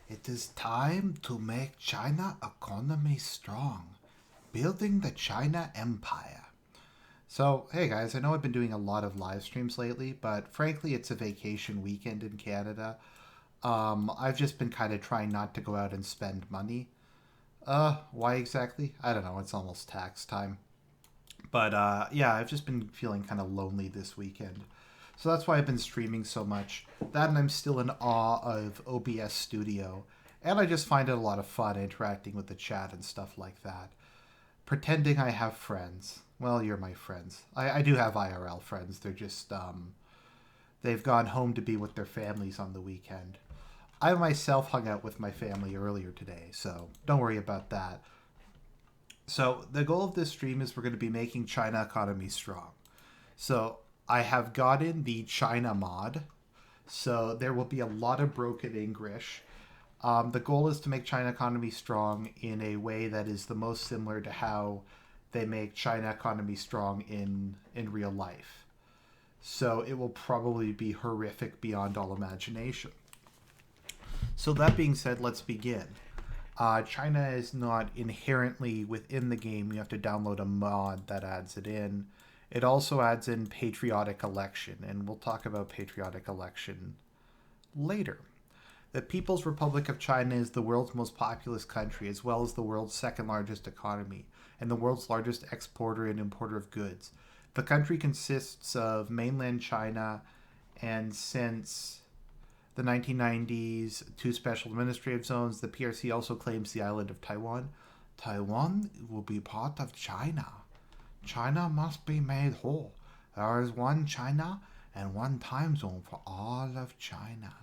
It is time to make China economy strong, building the China Empire. So, hey guys, I know I've been doing a lot of live streams lately, but frankly, it's a vacation weekend in Canada. I've just been kind of trying not to go out and spend money. Why exactly? I don't know. It's almost tax time. But yeah, I've just been feeling kind of lonely this weekend. So that's why I've been streaming so much. That and I'm still in awe of OBS Studio. And I just find it a lot of fun interacting with the chat and stuff like that. Pretending I have friends. Well, you're my friends. I do have IRL friends. They're just, they've gone home to be with their families on the weekend. I myself hung out with my family earlier today, so don't worry about that. So the goal of this stream is we're going to be making China economy strong. So I have gotten the China mod. So there will be a lot of broken English. The goal is to make China economy strong in a way that is the most similar to how they make China economy strong in real life. So it will probably be horrific beyond all imagination. So that being said, let's begin. China is not inherently within the game. You have to download a mod that adds it in. It also adds in patriotic election, and we'll talk about patriotic election later. The People's Republic of China is the world's most populous country, as well as the world's second largest economy, and the world's largest exporter and importer of goods. The country consists of mainland China, and since the 1990s, two special administrative zones. The PRC also claims the island of Taiwan. Taiwan will be part of China. China must be made whole. There is one China and one time zone for all of China.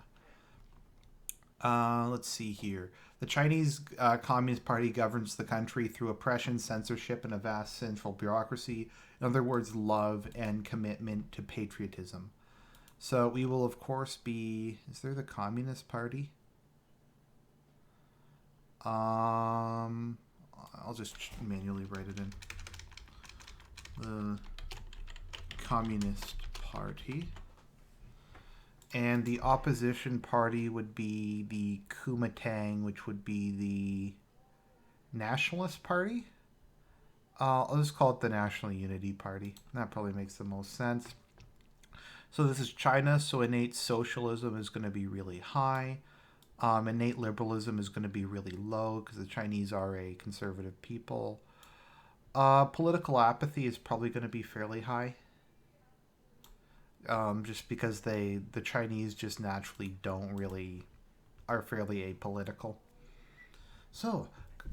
Let's see here. The Chinese Communist Party governs the country through oppression, censorship, and a vast central bureaucracy. In other words, love and commitment to patriotism. So we will, of course, be... Is there the Communist Party? I'll just manually write it in. The Communist Party. And the opposition party would be the Kuomintang, which would be the Nationalist Party. I'll just call it the National Unity Party. That probably makes the most sense. So this is China, so innate socialism is going to be really high. Innate liberalism is going to be really low because the Chinese are a conservative people. Political apathy is probably going to be fairly high. Just because the Chinese just naturally are fairly apolitical. So,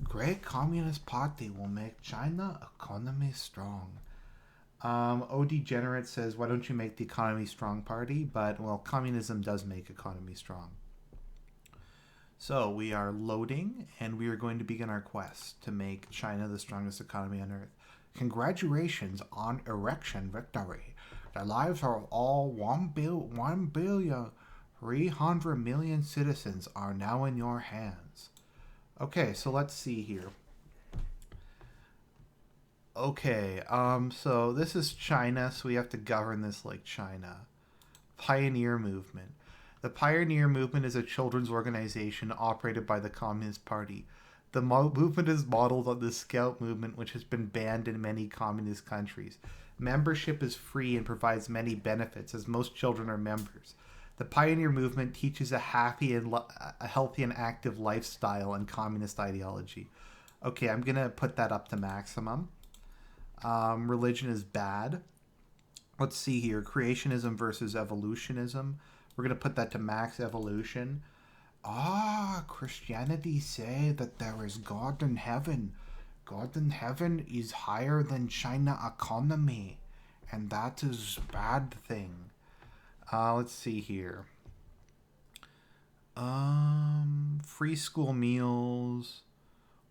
great Communist Party will make China economy strong. Degenerate says, why don't you make the economy strong party? But, well, communism does make economy strong. So, we are loading, and we are going to begin our quest to make China the strongest economy on Earth. Congratulations on election victory. The lives of all 1,300,000,000 citizens are now in your hands. Okay, so let's see here. Okay, so this is China, so we have to govern this like China. Pioneer Movement. The Pioneer Movement is a children's organization operated by the Communist Party. The movement is modeled on the Scout movement, which has been banned in many communist countries. Membership is free and provides many benefits, as most children are members. The Pioneer Movement teaches a healthy and active lifestyle and communist ideology. Okay, I'm going to put that up to maximum. Religion is bad. Let's see here. Creationism versus evolutionism. We're going to put that to max evolution. Christianity say that there is God in heaven. God in heaven is higher than China economy. And that is bad thing. Let's see here. Free school meals.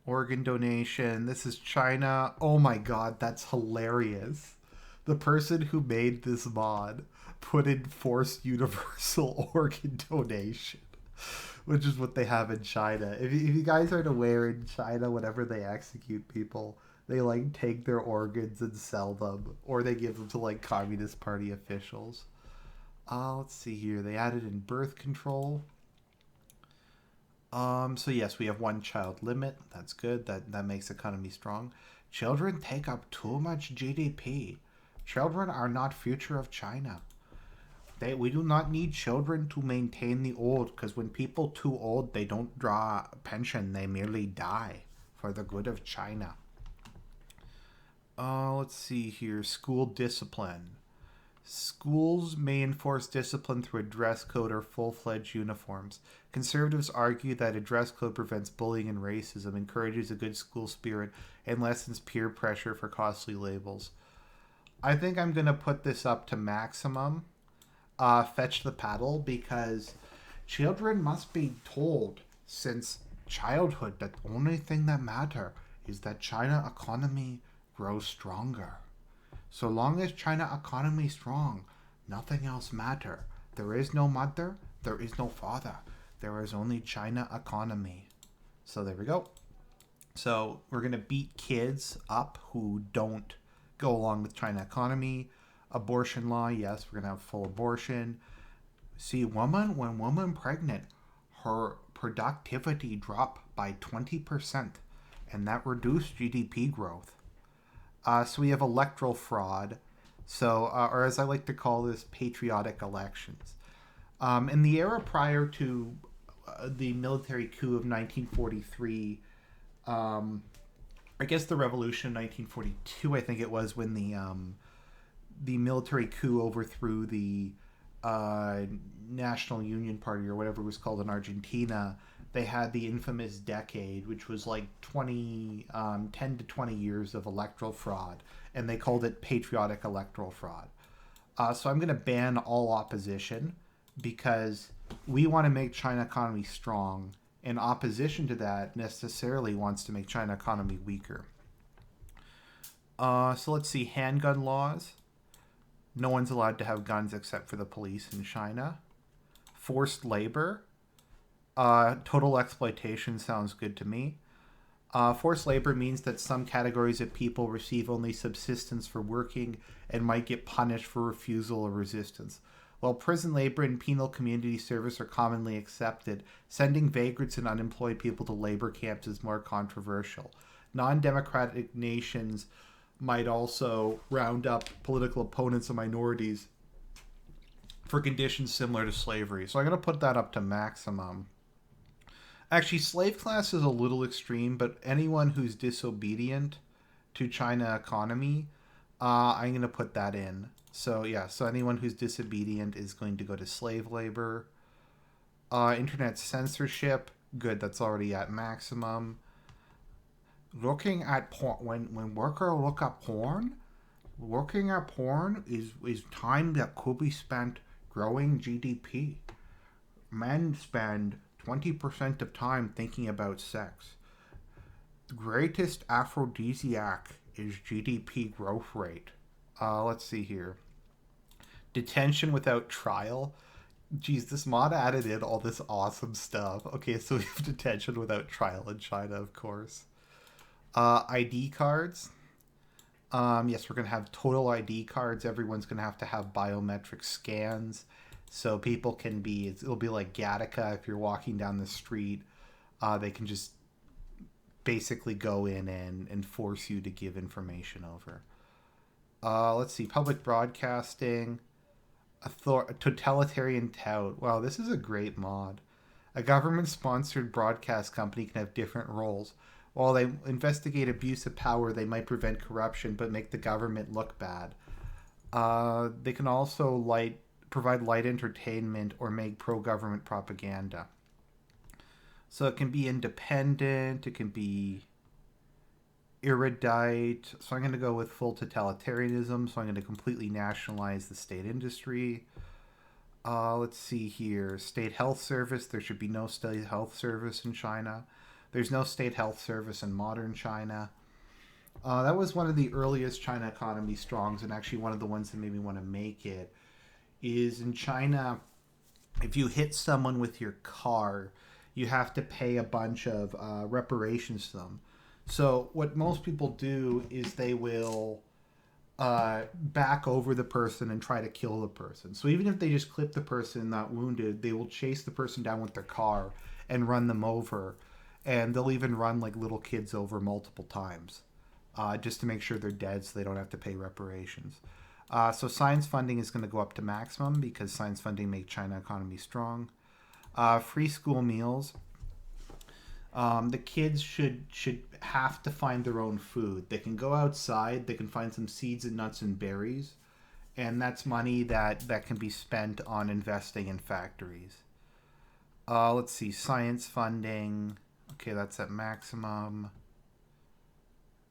Organ donation. This is China. Oh my god, that's hilarious. The person who made this mod put in forced universal organ donation, which is what they have in China. If you guys aren't aware, in China, whenever they execute people, they like take their organs and sell them, or they give them to like Communist Party officials. Let's see here. They added in birth control. So yes, we have one child limit. That's good. That makes economy strong. Children take up too much GDP. Children are not future of China. We do not need children to maintain the old, because when people too old, they don't draw a pension. They merely die for the good of China. Let's see here. School discipline. Schools may enforce discipline through a dress code or full-fledged uniforms. Conservatives argue that a dress code prevents bullying and racism, encourages a good school spirit, and lessens peer pressure for costly labels. I think I'm going to put this up to maximum. Fetch the paddle, because children must be told since childhood that the only thing that matter is that China economy grows stronger. So long as China economy strong, nothing else matter. There is no mother, there is no father. There is only China economy. So there we go. So we're gonna beat kids up who don't go along with China economy. Abortion law, yes, we're gonna have full abortion. See, when woman pregnant, her productivity dropped by 20%, and that reduced GDP growth. So we have electoral fraud. So, or as I like to call this, patriotic elections. In the era prior to the military coup of 1943, I guess the revolution in 1942, I think it was, when the military coup overthrew the National Union Party, or whatever it was called, in Argentina. They had the infamous decade, which was like 10 to 20 years of electoral fraud, and they called it patriotic electoral fraud. So I'm going to ban all opposition, because we want to make China economy strong, and opposition to that necessarily wants to make China economy weaker. So let's see, handgun laws. No one's allowed to have guns except for the police in China. Forced labor. Total exploitation sounds good to me. Forced labor means that some categories of people receive only subsistence for working and might get punished for refusal or resistance. While prison labor and penal community service are commonly accepted, sending vagrants and unemployed people to labor camps is more controversial. Non-democratic nations might also round up political opponents and minorities for conditions similar to slavery. So I'm going to put that up to maximum. Actually, slave class is a little extreme, but anyone who's disobedient to China economy, I'm going to put that in. So yeah, so anyone who's disobedient is going to go to slave labor. Internet censorship, good, that's already at maximum. Looking at porn, when workers look at porn, looking at porn is time that could be spent growing GDP. Men spend 20% of time thinking about sex. The greatest aphrodisiac is GDP growth rate. Let's see here. Detention without trial. Geez, this mod added in all this awesome stuff. Okay, so we have detention without trial in China, of course. ID cards. Yes, we're going to have total ID cards. Everyone's going to have biometric scans. So people can be, it'll be like Gattaca if you're walking down the street. They can just basically go in and force you to give information over. Let's see, public broadcasting. Totalitarian tout. Wow, this is a great mod. A government-sponsored broadcast company can have different roles. While they investigate abuse of power, they might prevent corruption but make the government look bad. They can also provide light entertainment or make pro-government propaganda. So it can be independent, it can be erudite. So I'm going to go with full totalitarianism. So I'm going to completely nationalize the state industry. Let's see here. State health service. There should be no state health service in China. There's no state health service in modern China. That was one of the earliest China economy strongs, and actually one of the ones that made me want to make it, is in China, if you hit someone with your car, you have to pay a bunch of reparations to them. So what most people do is they will back over the person and try to kill the person. So even if they just clip the person not wounded, they will chase the person down with their car and run them over. And they'll even run like little kids over multiple times, just to make sure they're dead so they don't have to pay reparations. So science funding is going to go up to maximum because science funding makes China economy strong. Free school meals. The kids should have to find their own food. They can go outside. They can find some seeds and nuts and berries, and that's money that can be spent on investing in factories. Let's see, science funding. Okay, that's at maximum.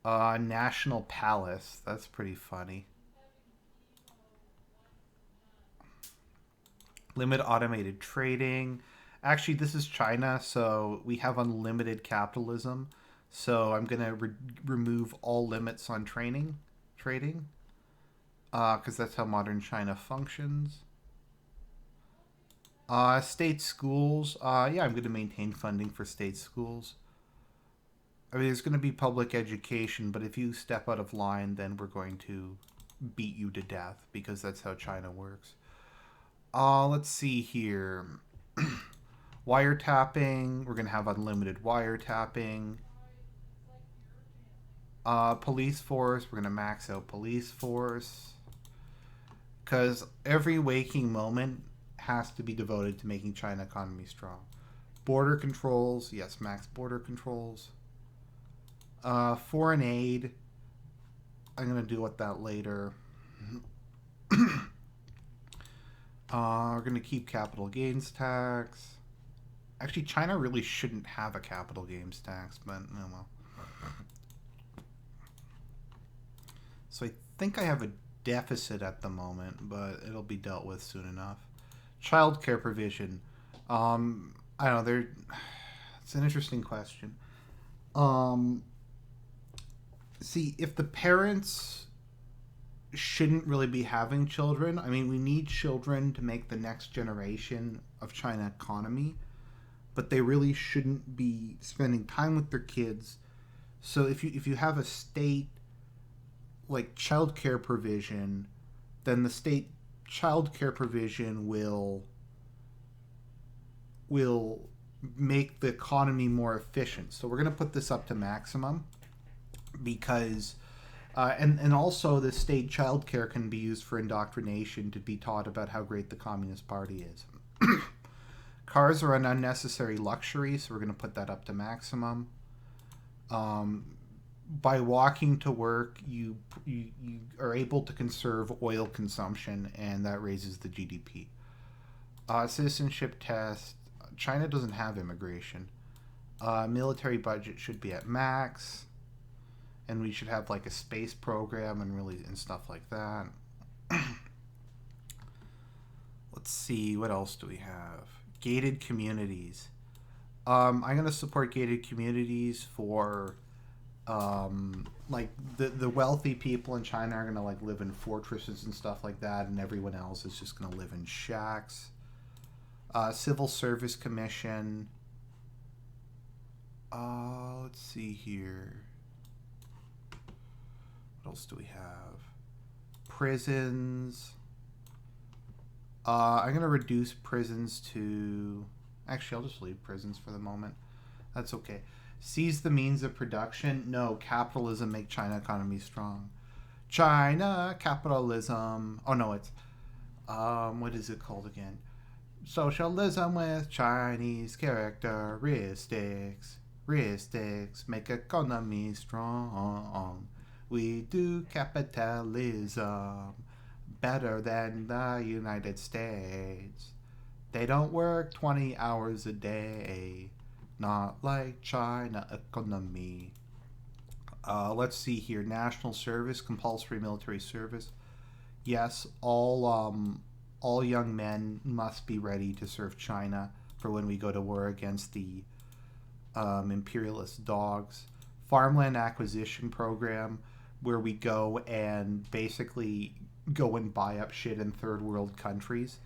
National Palace. That's pretty funny. Limit automated trading. Actually, this is China, so we have unlimited capitalism. So I'm gonna remove all limits on trading, because that's how modern China functions. State schools. Yeah, I'm gonna maintain funding for state schools. I mean, there's gonna be public education, but if you step out of line, then we're going to beat you to death because that's how China works. Let's see here. Wiretapping. We're gonna have unlimited wiretapping. Police force. We're gonna max out police force because every waking moment has to be devoted to making China economy strong. Border controls. Yes, max border controls. Foreign aid. I'm gonna deal with that later. We're gonna keep capital gains tax. Actually, China really shouldn't have a capital gains tax, but oh well. So I think I have a deficit at the moment, but it'll be dealt with soon enough. Childcare provision. I don't know. It's an interesting question. Um, See, if the parents shouldn't really be having children, I mean, we need children to make the next generation of China economy, but they really shouldn't be spending time with their kids. So if you have a state like childcare provision, then the state childcare provision will make the economy more efficient. So we're going to put this up to maximum because and also the state childcare can be used for indoctrination to be taught about how great the Communist Party is. Cars are an unnecessary luxury, so we're going to put that up to maximum. By walking to work, you are able to conserve oil consumption, and that raises the GDP. Citizenship test. China doesn't have immigration. Military budget should be at max, and we should have like a space program and stuff like that. Let's see, what else do we have? Gated communities. I'm gonna support gated communities for like the wealthy people in China are gonna like live in fortresses and stuff like that, and everyone else is just gonna live in shacks. Civil Service Commission. Let's see here. What else do we have? Prisons. I'm gonna reduce prisons to. Actually, I'll just leave prisons for the moment. That's okay. Seize the means of production. No, capitalism make China economy strong. China capitalism. Oh no, it's what is it called again? Socialism with Chinese characteristics. Make economy strong. We do capitalism better than the United States. They don't work 20 hours a day. Not like China economy. Let's see here. National service, compulsory military service. Yes, all young men must be ready to serve China for when we go to war against the imperialist dogs. Farmland acquisition program, where we go and basically go and buy up shit in third world countries.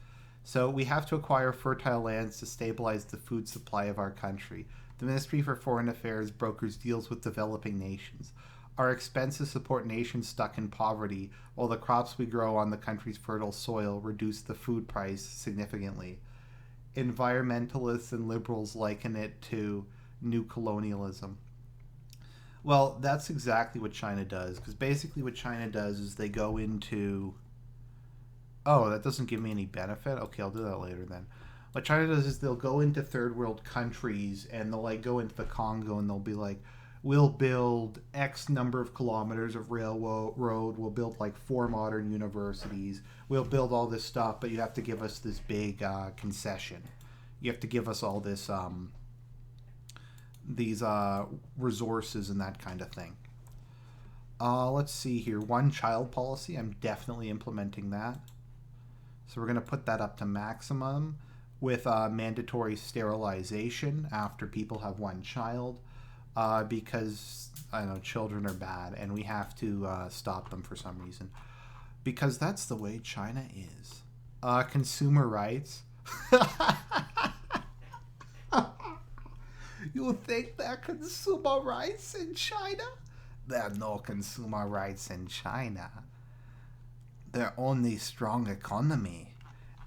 So we have to acquire fertile lands to stabilize the food supply of our country. The Ministry for Foreign Affairs brokers deals with developing nations. Our expenses support nations stuck in poverty, while the crops we grow on the country's fertile soil reduce the food price significantly. environmentalists and liberals liken it to new colonialism. Well, that's exactly what China does. Because basically, what China does is they go into. Oh, that doesn't give me any benefit? Okay, I'll do that later then. What China does is they'll go into third world countries and they'll like go into the Congo and they'll be like, we'll build X number of kilometers of railroad, we'll build like 4 modern universities, we'll build all this stuff, but you have to give us this big concession. You have to give us all this these resources and that kind of thing. Let's see here. One child policy. I'm definitely implementing that. So we're going to put that up to maximum with mandatory sterilization after people have one child because, I don't know, children are bad and we have to stop them for some reason. Because that's the way China is. Consumer rights. You think there are consumer rights in China? There are no consumer rights in China. They're only strong economy.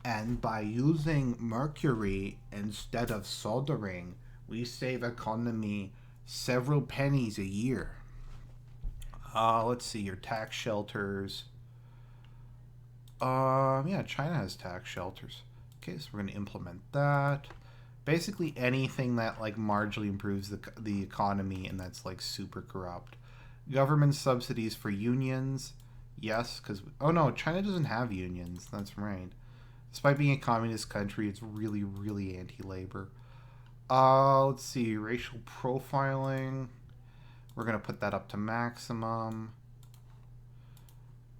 And by using mercury instead of soldering, we save economy several pennies a year. Let's see, your tax shelters. Yeah, China has tax shelters. Okay, so we're going to implement that. Basically anything that like marginally improves the economy and that's like super corrupt. Government subsidies for unions. Yes, because oh no, China doesn't have unions. That's right. Despite being a communist country, it's really, really anti-labor. Let's see, racial profiling. We're gonna put that up to maximum.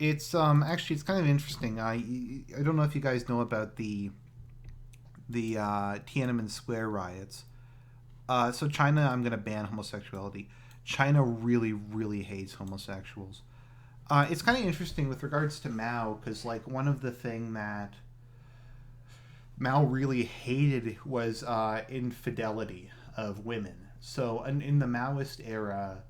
It's actually it's kind of interesting. I don't know if you guys know about the Tiananmen Square riots. So China, I'm gonna ban homosexuality. China really, really hates homosexuals. It's kind of interesting with regards to Mao because like one of the thing that Mao really hated was infidelity of women. So in the Maoist era,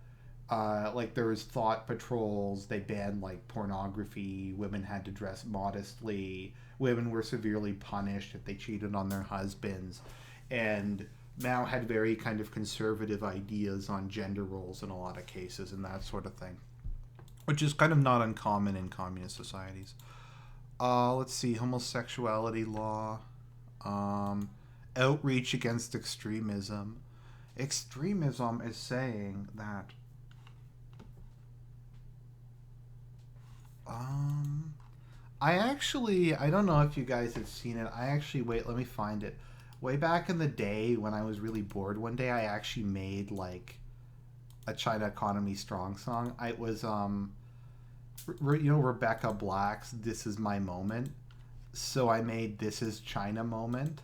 like there was thought patrols. They banned like pornography. Women had to dress modestly. Women were severely punished if they cheated on their husbands, and Mao had very kind of conservative ideas on gender roles in a lot of cases and that sort of thing, which is kind of not uncommon in communist societies. Let's see, homosexuality law, outreach against extremism. Extremism is saying that I don't know if you guys have seen it. Wait, let me find it. Way back in the day when I was really bored one day, I actually made like a China Economy Strong song. It was Rebecca Black's "This Is My Moment," so I made "This Is China" moment,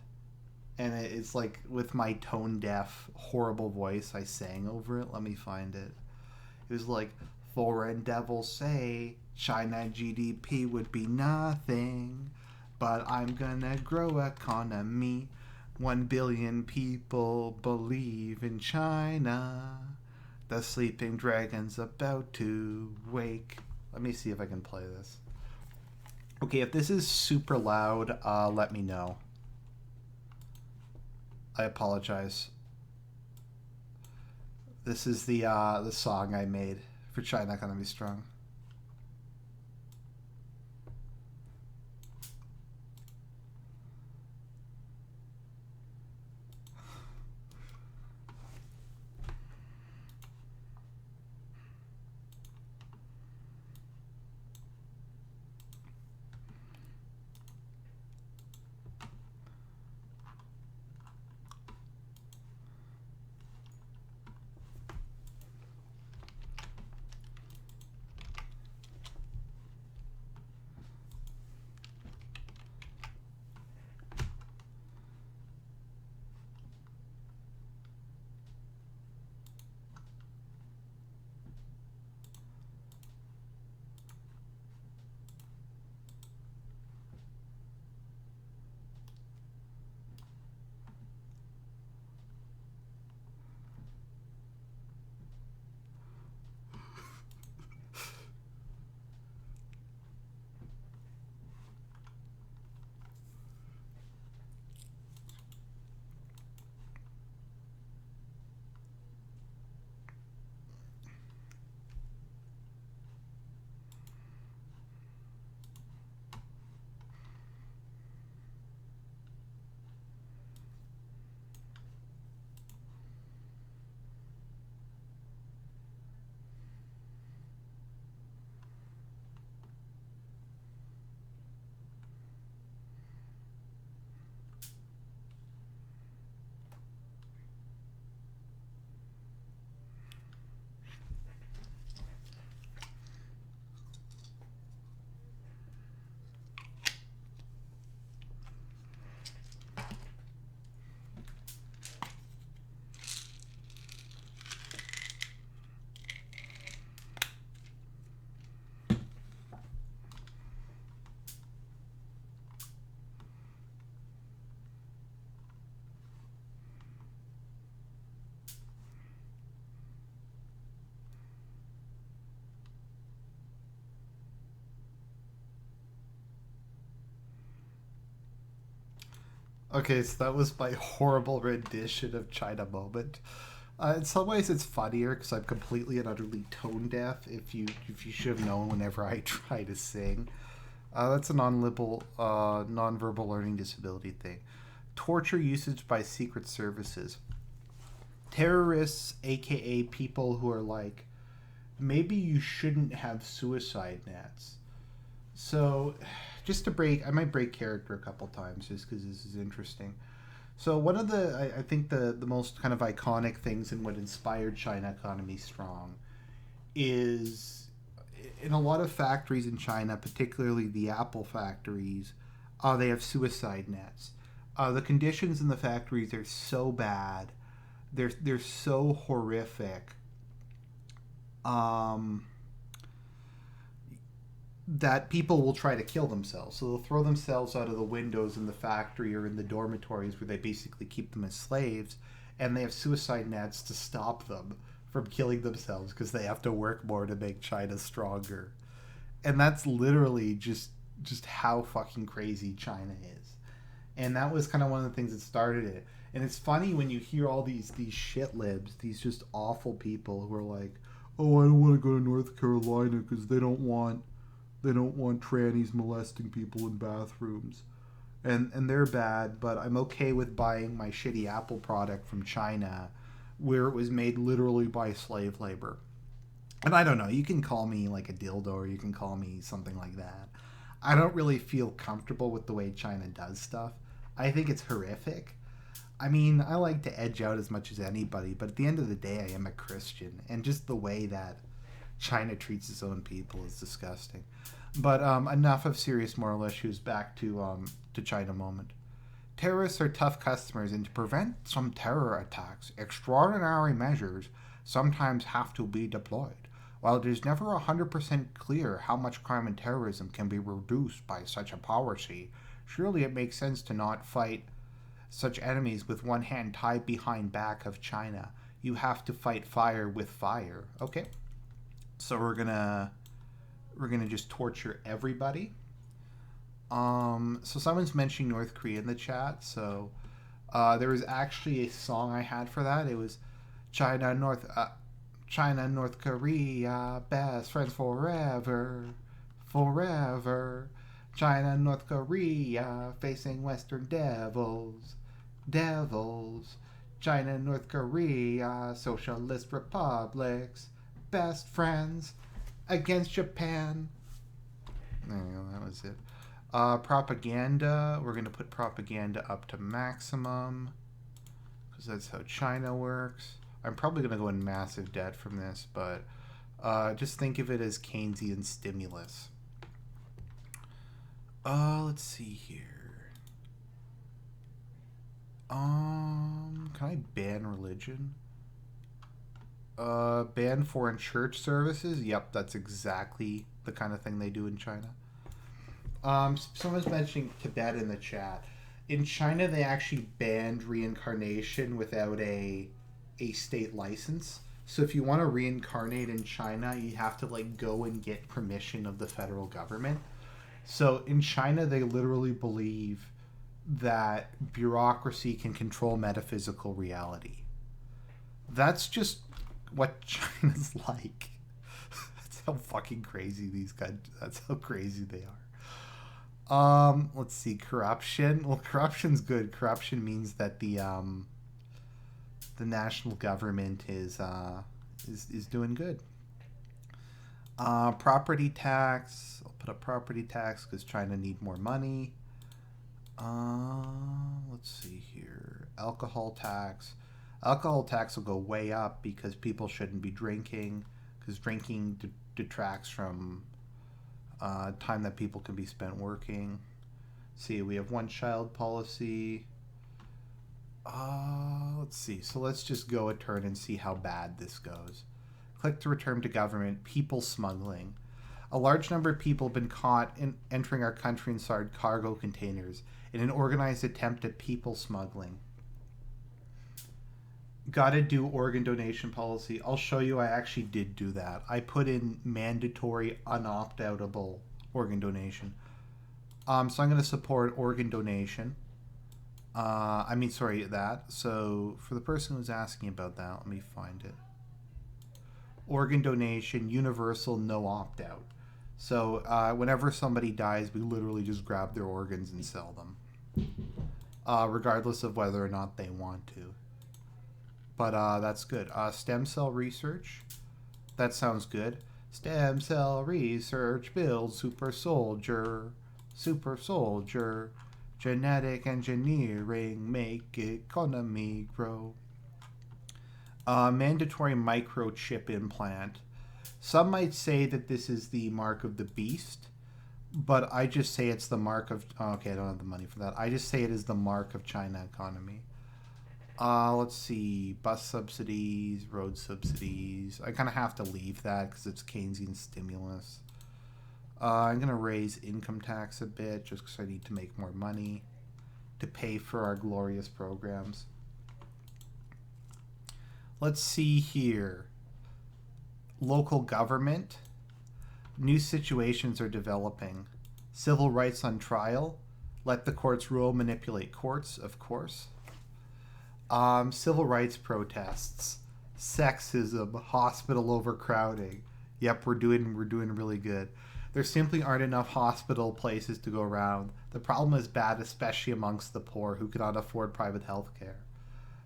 and it's like with my tone deaf horrible voice I sang over it. Let me find it. It was like, foreign devils say China GDP would be nothing, but I'm gonna grow economy. 1 billion people believe in China. The sleeping dragon's about to wake. Let me see if I can play this. Okay, if this is super loud, let me know. I apologize. This is the song I made for China Economy Strong. Okay, so that was my horrible rendition of China Moment. In some ways, it's funnier because I'm completely and utterly tone deaf. If you should have known whenever I try to sing, that's a non-verbal learning disability thing. Torture usage by secret services, terrorists, aka people who are like, maybe you shouldn't have suicide nets. So, just to break, I might break character a couple times just because this is interesting. So one of I think the most kind of iconic things and what inspired China economy strong is in a lot of factories in China, particularly the Apple factories, they have suicide nets. The conditions in the factories are so bad, they're so horrific, um, that people will try to kill themselves. So they'll throw themselves out of the windows in the factory or in the dormitories where they basically keep them as slaves, and they have suicide nets to stop them from killing themselves because they have to work more to make China stronger. And that's literally just how fucking crazy China is. And that was kind of one of the things that started it. And it's funny when you hear all these shit libs, these just awful people who are like, "Oh, I don't want to go to North Carolina because they don't want trannies molesting people in bathrooms." And they're bad, but I'm okay with buying my shitty Apple product from China where it was made literally by slave labor. And I don't know, you can call me like a dildo or you can call me something like that. I don't really feel comfortable with the way China does stuff. I think it's horrific. I mean, I like to edge out as much as anybody, but at the end of the day, I am a Christian, and just the way that China treats its own people is disgusting. But enough of serious moral issues. Back to China Moment. Terrorists are tough customers, and to prevent some terror attacks, extraordinary measures sometimes have to be deployed. While it is never 100% clear how much crime and terrorism can be reduced by such a policy, surely it makes sense to not fight such enemies with one hand tied behind back of China. You have to fight fire with fire. Okay, so we're gonna just torture everybody. So someone's mentioning North Korea in the chat. So there was actually a song I had for that. It was China North China North Korea best friends forever, forever. China North Korea facing Western devils, devils. China North Korea socialist republics, best friends against Japan. There you go, that was it. Propaganda. We're going to put propaganda up to maximum because that's how China works. I'm probably going to go in massive debt from this, but just think of it as Keynesian stimulus. Let's see here. Can I ban religion? Ban foreign church services. Yep, that's exactly the kind of thing they do in China. Someone's mentioning Tibet in the chat. In China, they actually banned reincarnation without a state license. So if you want to reincarnate in China, you have to like go and get permission of the federal government. So in China, they literally believe that bureaucracy can control metaphysical reality. That's just what China's like. That's how fucking crazy these guys. That's how crazy they are. Let's see, corruption. Well, corruption's good. Corruption means that the national government is doing good. Property tax. I'll put up property tax because China need more money. Let's see here. Alcohol tax. Alcohol tax will go way up because people shouldn't be drinking because drinking detracts from time that people can be spent working. See, we have one child policy. Let's see. So let's just go a turn and see how bad this goes. Click to return to government. People smuggling. A large number of people have been caught in entering our country inside cargo containers in an organized attempt at people smuggling. Gotta do organ donation policy. I'll show you I actually did do that. I put in mandatory unopt-outable organ donation. So I'm going to support organ donation. Sorry, that. So, for the person who's asking about that, let me find it. Organ donation, universal, no opt out. So, whenever somebody dies, we literally just grab their organs and sell them, regardless of whether or not they want to. But that's good. Stem cell research, that sounds good. Stem cell research builds super soldier. Super soldier. Genetic engineering make economy grow. Mandatory microchip implant. Some might say that this is the mark of the beast, but I just say it's the mark of. Oh, okay, I don't have the money for that. I just say it is the mark of China economy. Let's see. Bus subsidies, road subsidies. I kind of have to leave that because it's Keynesian stimulus. I'm going to raise income tax a bit just because I need to make more money to pay for our glorious programs. Let's see here. Local government. New situations are developing. Civil rights on trial. Let the courts rule, manipulate courts, of course. Civil rights protests. Sexism, hospital overcrowding. Yep, we're doing really good. There simply aren't enough hospital places to go around. The problem is bad, especially amongst the poor who cannot afford private health care.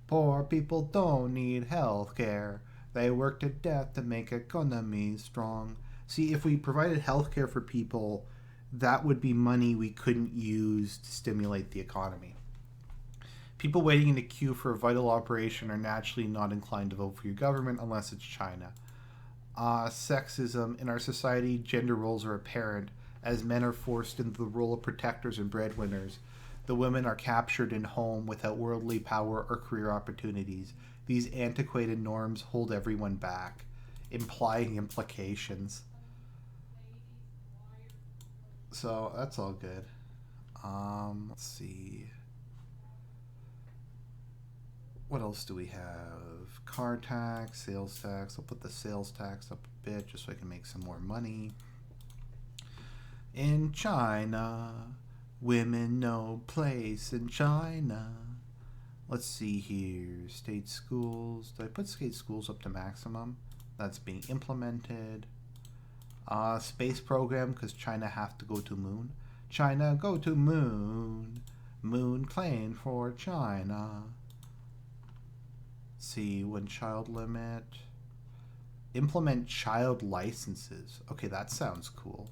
Poor people don't need health care. They work to death to make economies strong. See, if we provided health care for people, that would be money we couldn't use to stimulate the economy. People waiting in a queue for a vital operation are naturally not inclined to vote for your government unless it's China. Sexism. In our society, gender roles are apparent as men are forced into the role of protectors and breadwinners. The women are captured in home without worldly power or career opportunities. These antiquated norms hold everyone back, implying implications. So that's all good. Let's see. What else do we have? Car tax, sales tax. I'll put the sales tax up a bit just so I can make some more money. In China, women no place in China. Let's see here. State schools. Did I put state schools up to maximum? That's being implemented. Space program because China have to go to moon. China go to moon. Moon claim for China. Let's see, one child limit. Implement child licenses. Okay, that sounds cool.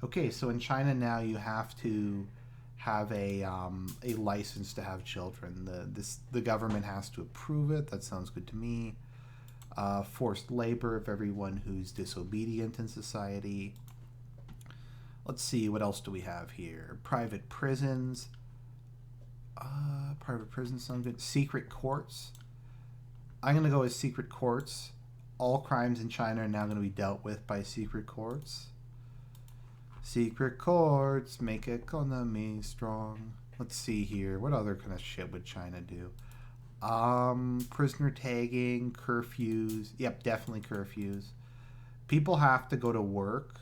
Okay, so in China now you have to have a license to have children. The government has to approve it. That sounds good to me. Forced labor of everyone who's disobedient in society. Let's see, what else do we have here? Private prisons. Private prisons sound good. Secret courts. I'm going to go with secret courts. All crimes in China are now going to be dealt with by secret courts. Secret courts make economy strong. Let's see here. What other kind of shit would China do? Prisoner tagging, curfews. Yep, definitely curfews. People have to go to work.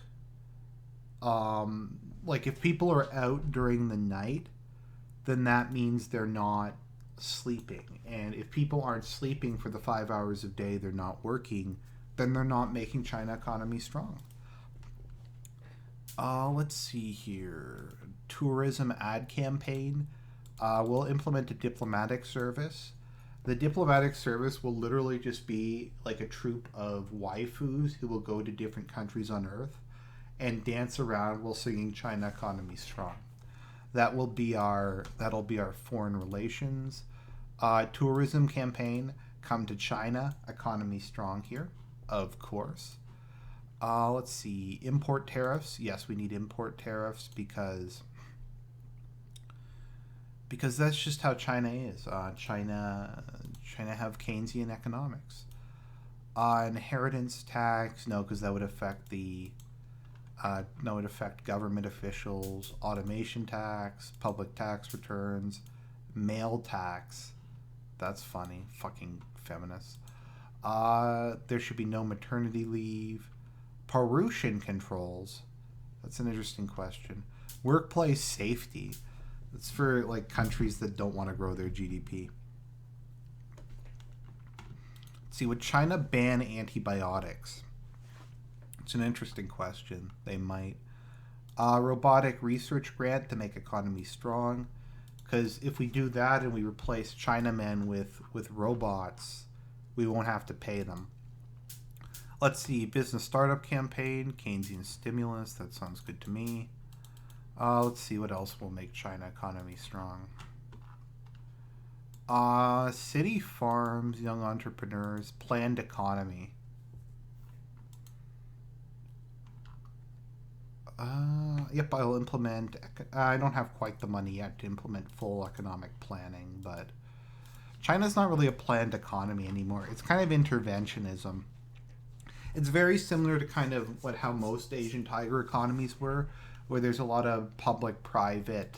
Like if people are out during the night, then that means they're not sleeping. And if people aren't sleeping for the 5 hours a day they're not working, then they're not making China economy strong. Let's see here. Tourism ad campaign. We'll implement a diplomatic service. The diplomatic service will literally just be like a troupe of waifus who will go to different countries on Earth and dance around while singing China economy strong. That'll be our foreign relations. Tourism campaign. Come to China, economy strong here, of course. Let's see. Import tariffs. Yes, we need import tariffs because that's just how China is. China have Keynesian economics. Inheritance tax. No, because that would affect government officials. Automation tax, public tax returns, mail tax. That's funny. Fucking feminists. There should be no maternity leave. Pollution controls. That's an interesting question. Workplace safety. It's for like countries that don't want to grow their GDP. Let's see, would China ban antibiotics? It's an interesting question. They might. Robotic research grant to make economy strong. Because if we do that and we replace Chinamen with robots, we won't have to pay them. Let's see, business startup campaign, Keynesian stimulus. That sounds good to me. Let's see what else will make China economy strong. City farms, young entrepreneurs, planned economy. Yep, I'll implement. I don't have quite the money yet to implement full economic planning, but China's not really a planned economy anymore. It's kind of interventionism. It's very similar to kind of how most Asian tiger economies were, where there's a lot of public-private.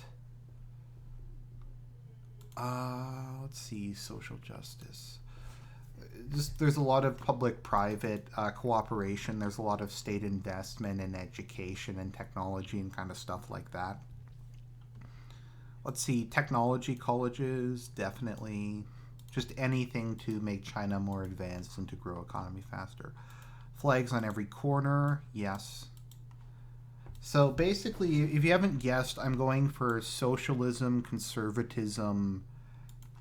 Let's see, social justice. There's a lot of public-private cooperation. There's a lot of state investment in education and technology and kind of stuff like that. Let's see, technology colleges, definitely. Just anything to make China more advanced and to grow economy faster. Flags on every corner, yes. So basically, if you haven't guessed, I'm going for socialism, conservatism,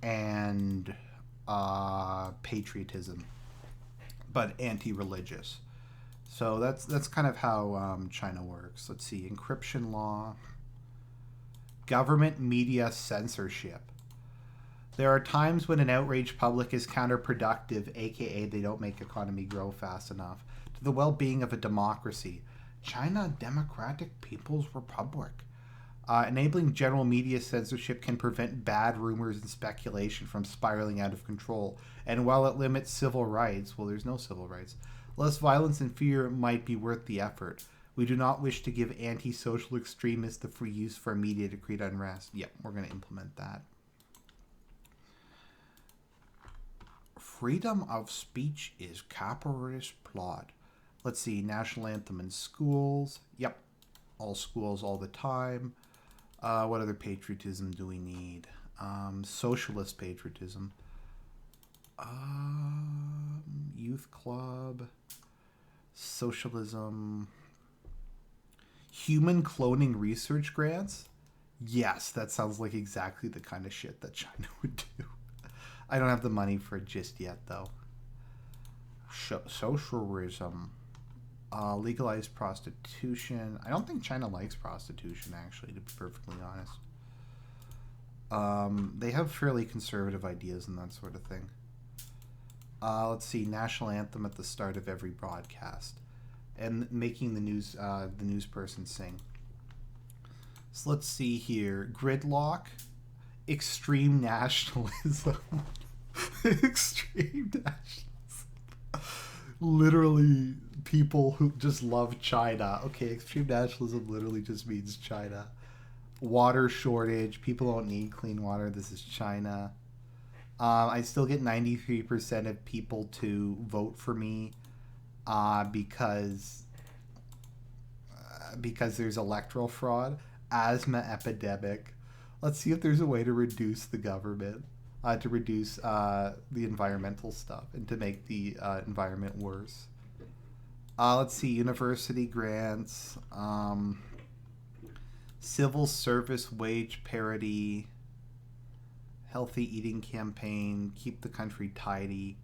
and patriotism, but anti-religious. So that's kind of how China works. Let's see, encryption law, government media censorship. There are times when an outraged public is counterproductive, aka they don't make economy grow fast enough, to the well-being of a democracy. China Democratic People's Republic. Enabling general media censorship can prevent bad rumors and speculation from spiraling out of control. And while it limits civil rights, well, there's no civil rights, less violence and fear might be worth the effort. We do not wish to give anti-social extremists the free use for media to create unrest. Yep, we're going to implement that. Freedom of speech is capitalist plot. Let's see, national anthem in schools. Yep, all schools all the time. What other patriotism do we need? Socialist patriotism. Youth club. Socialism. Human cloning research grants? Yes, that sounds like exactly the kind of shit that China would do. I don't have the money for it just yet, though. Socialism. Legalized prostitution. I don't think China likes prostitution, actually, to be perfectly honest. They have fairly conservative ideas and that sort of thing. Let's see, national anthem at the start of every broadcast, and making the news person sing. So let's see here, gridlock, extreme nationalism, extreme nationalism. Literally, people who just love China. Okay, extreme nationalism literally just means China. Water shortage. People don't need clean water. This is China. I still get 93% of people to vote for me because there's electoral fraud. Asthma epidemic. Let's see if there's a way to reduce the government, to reduce the environmental stuff and to make the environment worse. Let's see, university grants, civil service wage parity, healthy eating campaign, keep the country tidy.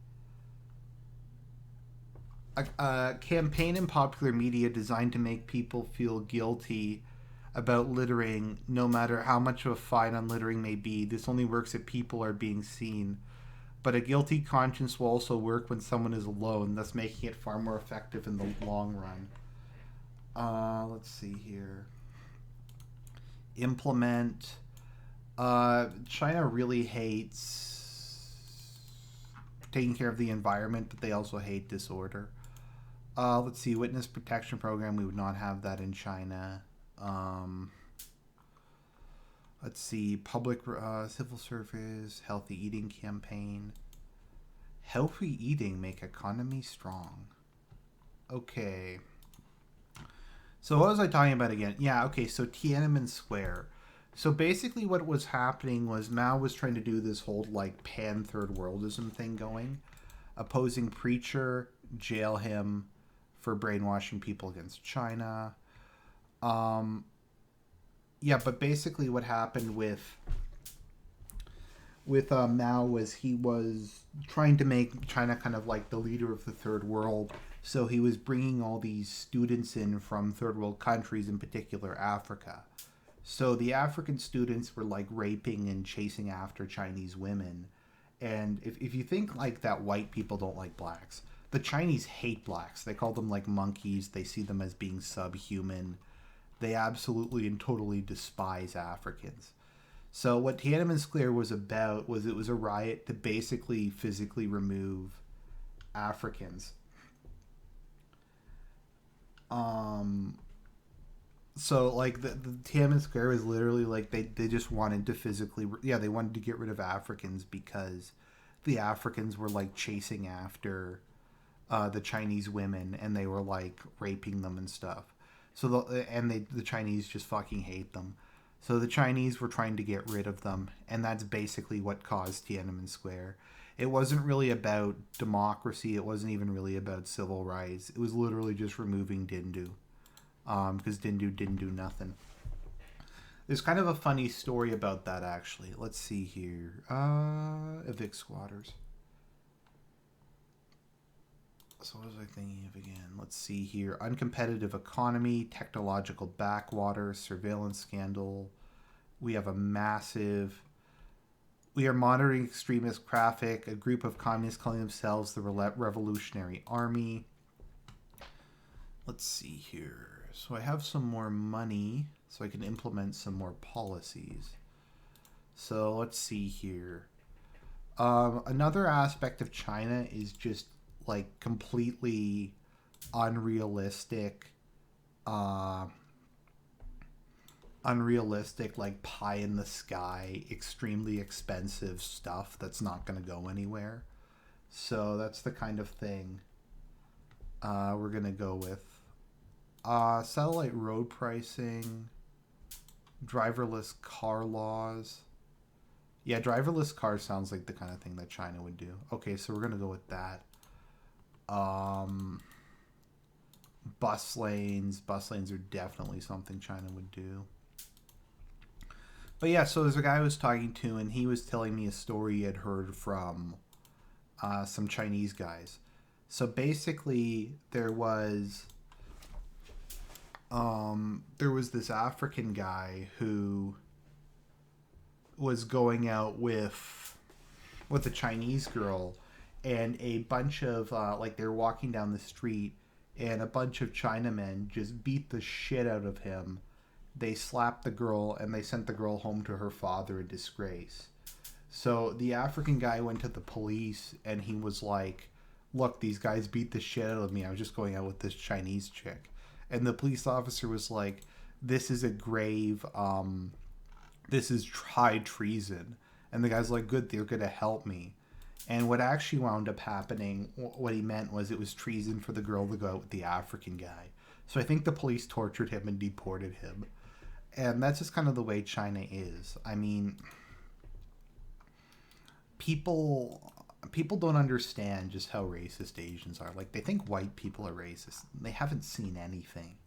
A campaign in popular media designed to make people feel guilty about littering, no matter how much of a fine on littering may be. This only works if people are being seen. But a guilty conscience will also work when someone is alone, thus making it far more effective in the long run. Let's see here. Implement. China really hates taking care of the environment, but they also hate disorder. Let's see, witness protection program. We would not have that in China. Let's see, public civil service, healthy eating campaign. Healthy eating make economy strong. Okay. So what was I talking about again? Yeah, okay, so Tiananmen Square. So basically, what was happening was Mao was trying to do this whole like pan third worldism thing going, opposing preacher, jail him for brainwashing people against China. Um, yeah, but basically, what happened with Mao was he was trying to make China kind of like the leader of the third world. So he was bringing all these students in from third world countries, in particular Africa. So the African students were like raping and chasing after Chinese women. And if you think like that white people don't like blacks, the Chinese hate blacks. They call them like monkeys. They see them as being subhuman. They absolutely and totally despise Africans. So what Tiananmen Square was about was it was a riot to basically physically remove Africans. Um, so like the Tiananmen Square was literally like they just wanted to physically yeah they wanted to get rid of Africans because the Africans were like chasing after the Chinese women and they were like raping them and stuff. So the Chinese just fucking hate them. So the Chinese were trying to get rid of them, and that's basically what caused Tiananmen Square. It wasn't really about democracy. It wasn't even really about civil rights. It was literally just removing Dindu, because Dindu didn't do nothing. There's kind of a funny story about that, actually. Let's see here. Evict squatters. So what was I thinking of again? Let's see here. Uncompetitive economy, technological backwater, surveillance scandal. We have a massive... We are monitoring extremist traffic. A group of communists calling themselves the Revolutionary Army. Let's see here. So I have some more money so I can implement some more policies. So let's see here. Another aspect of China is just like completely unrealistic, uh, unrealistic, like pie in the sky, extremely expensive stuff that's not going to go anywhere. So that's the kind of thing we're going to go with. Satellite road pricing, driverless car laws. Yeah, driverless cars sounds like the kind of thing that China would do. Okay, so we're going to go with that. Um, Bus lanes. Bus lanes are definitely something China would do. But yeah, so there's a guy I was talking to, and he was telling me a story he had heard from some Chinese guys. So basically, there was this African guy who was going out with a Chinese girl, and a bunch of like they were walking down the street, and a bunch of Chinamen just beat the shit out of him. They slapped the girl and they sent the girl home to her father in disgrace. So the African guy went to the police and he was like, "Look, these guys beat the shit out of me. I was just going out with this Chinese chick." And the police officer was like, "This is a grave. This is high treason." And the guy's like, "Good, they're gonna help me." And what actually wound up happening, what he meant was it was treason for the girl to go out with the African guy. So I think the police tortured him and deported him. And that's just kind of the way China is. I mean, people don't understand just how racist Asians are. Like they think white people are racist. They haven't seen anything.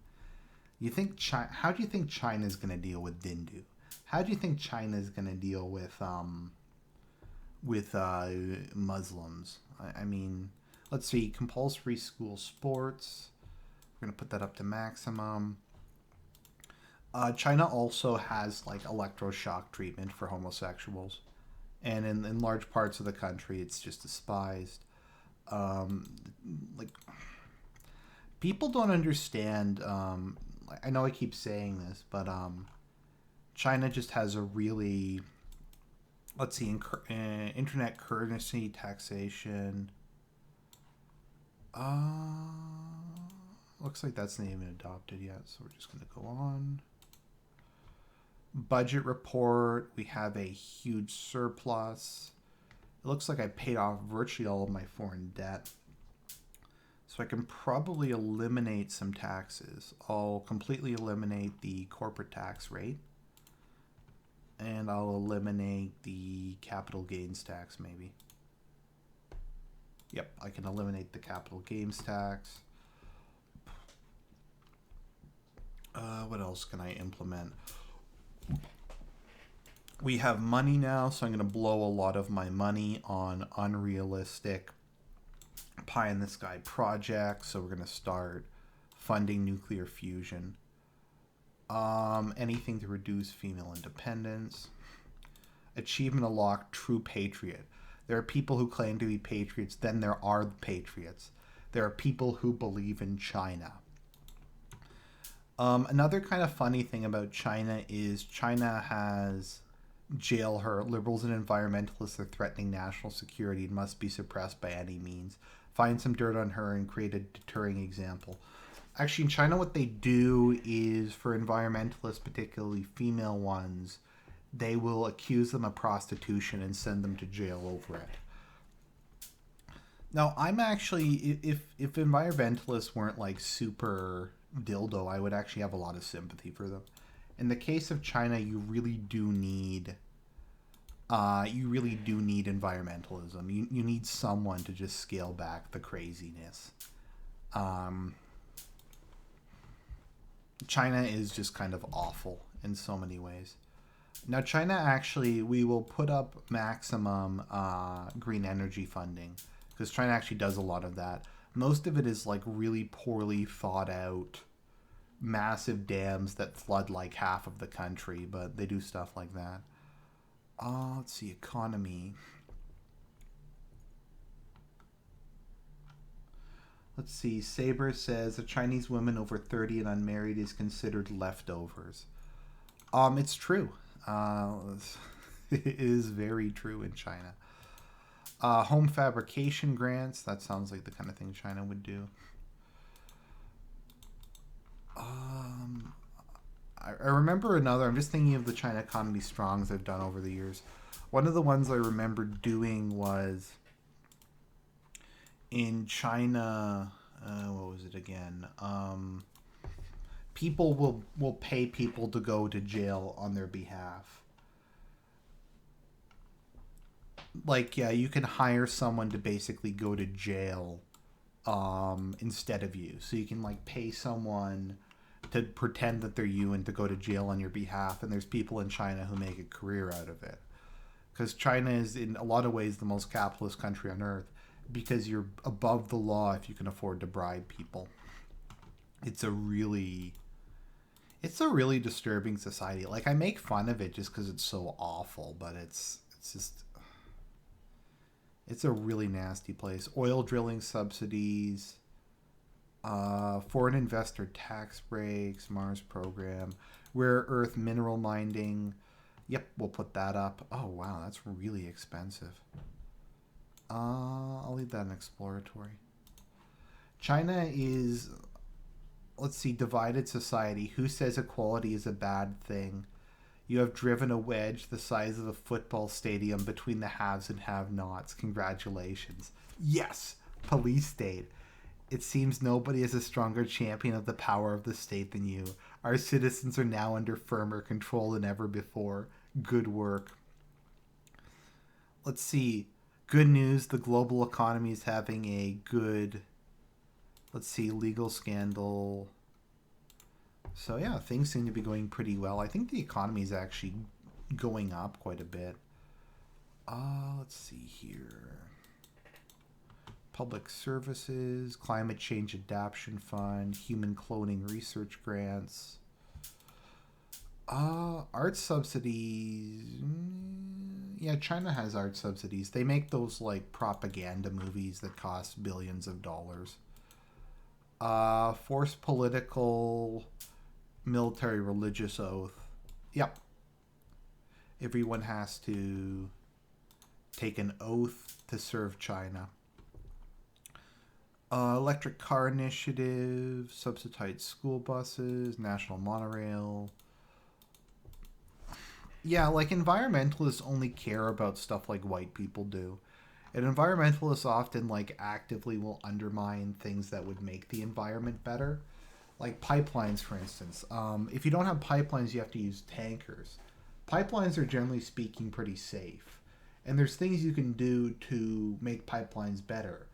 You think China? How do you think China is going to deal with Dindu? How do you think China is going to deal with Muslims? I mean, let's see. Compulsory school sports. We're going to put that up to maximum. China also has like electroshock treatment for homosexuals, and in large parts of the country, it's just despised. Um, like people don't understand. I know I keep saying this, but China just has a really, let's see, internet currency taxation. Looks like that's not even adopted yet, so we're just going to go on. Budget report, we have a huge surplus. It looks like I paid off virtually all of my foreign debt. So I can probably eliminate some taxes. I'll completely eliminate the corporate tax rate. And I'll eliminate the capital gains tax, maybe. Yep, I can eliminate the capital gains tax. What else can I implement? We have money now, so I'm going to blow a lot of my money on unrealistic pie-in-the-sky projects. So we're going to start funding nuclear fusion. Anything to reduce female independence. Achievement unlocked, true patriot. There are people who claim to be patriots, then there are the patriots. There are people who believe in China. Another kind of funny thing about China is China has jail her. Liberals and environmentalists are threatening national security and must be suppressed by any means. Find some dirt on her and create a deterring example. Actually, in China, what they do is for environmentalists, particularly female ones, they will accuse them of prostitution and send them to jail over it. Now, I'm actually, if environmentalists weren't like super dildo, I would actually have a lot of sympathy for them. In the case of China, you really do need environmentalism. You need someone to just scale back the craziness. China is just kind of awful in so many ways. Now, China actually, we will put up maximum green energy funding because China actually does a lot of that. Most of it is like really poorly thought out, massive dams that flood like half of the country, but they do stuff like that. Let's see, economy. Let's see, Saber says a Chinese woman over 30 and unmarried is considered leftovers. It's true. It is very true in China. Home fabrication grants. That sounds like the kind of thing China would do. I remember another. I'm just thinking of the China Economy Strongs I've done over the years. One of the ones I remember doing was in China. What was it again? People will pay people to go to jail on their behalf. Like, yeah, you can hire someone to basically go to jail instead of you. So you can like pay someone to pretend that they're you and to go to jail on your behalf. And there's people in China who make a career out of it. Because China is in a lot of ways the most capitalist country on earth because you're above the law if you can afford to bribe people. It's a really disturbing society. Like, I make fun of it just because it's so awful, but it's a really nasty place. Oil drilling subsidies, foreign investor tax breaks, Mars program, rare earth mineral mining. Yep, we'll put that up. Oh, wow, that's really expensive. I'll leave that in exploratory. China is, let's see, divided society. Who says equality is a bad thing? You have driven a wedge the size of a football stadium between the haves and have-nots. Congratulations. Yes, police state. It seems nobody is a stronger champion of the power of the state than you. Our citizens are now under firmer control than ever before. Good work. Let's see. Good news, the global economy is having a good, let's see, legal scandal. So yeah, things seem to be going pretty well. I think the economy is actually going up quite a bit. Let's see here. Public services, climate change adaptation fund, human cloning research grants. Art subsidies. Yeah, China has art subsidies. They make those like propaganda movies that cost billions of dollars. Forced political, military, religious oath. Yep. Everyone has to take an oath to serve China. Electric car initiative, subsidized school buses, national monorail. Yeah, like environmentalists only care about stuff like white people do. And environmentalists often like actively will undermine things that would make the environment better. Like pipelines, for instance. If you don't have pipelines, you have to use tankers. pipelines are generally speaking pretty safe, and there's things you can do to make pipelines better.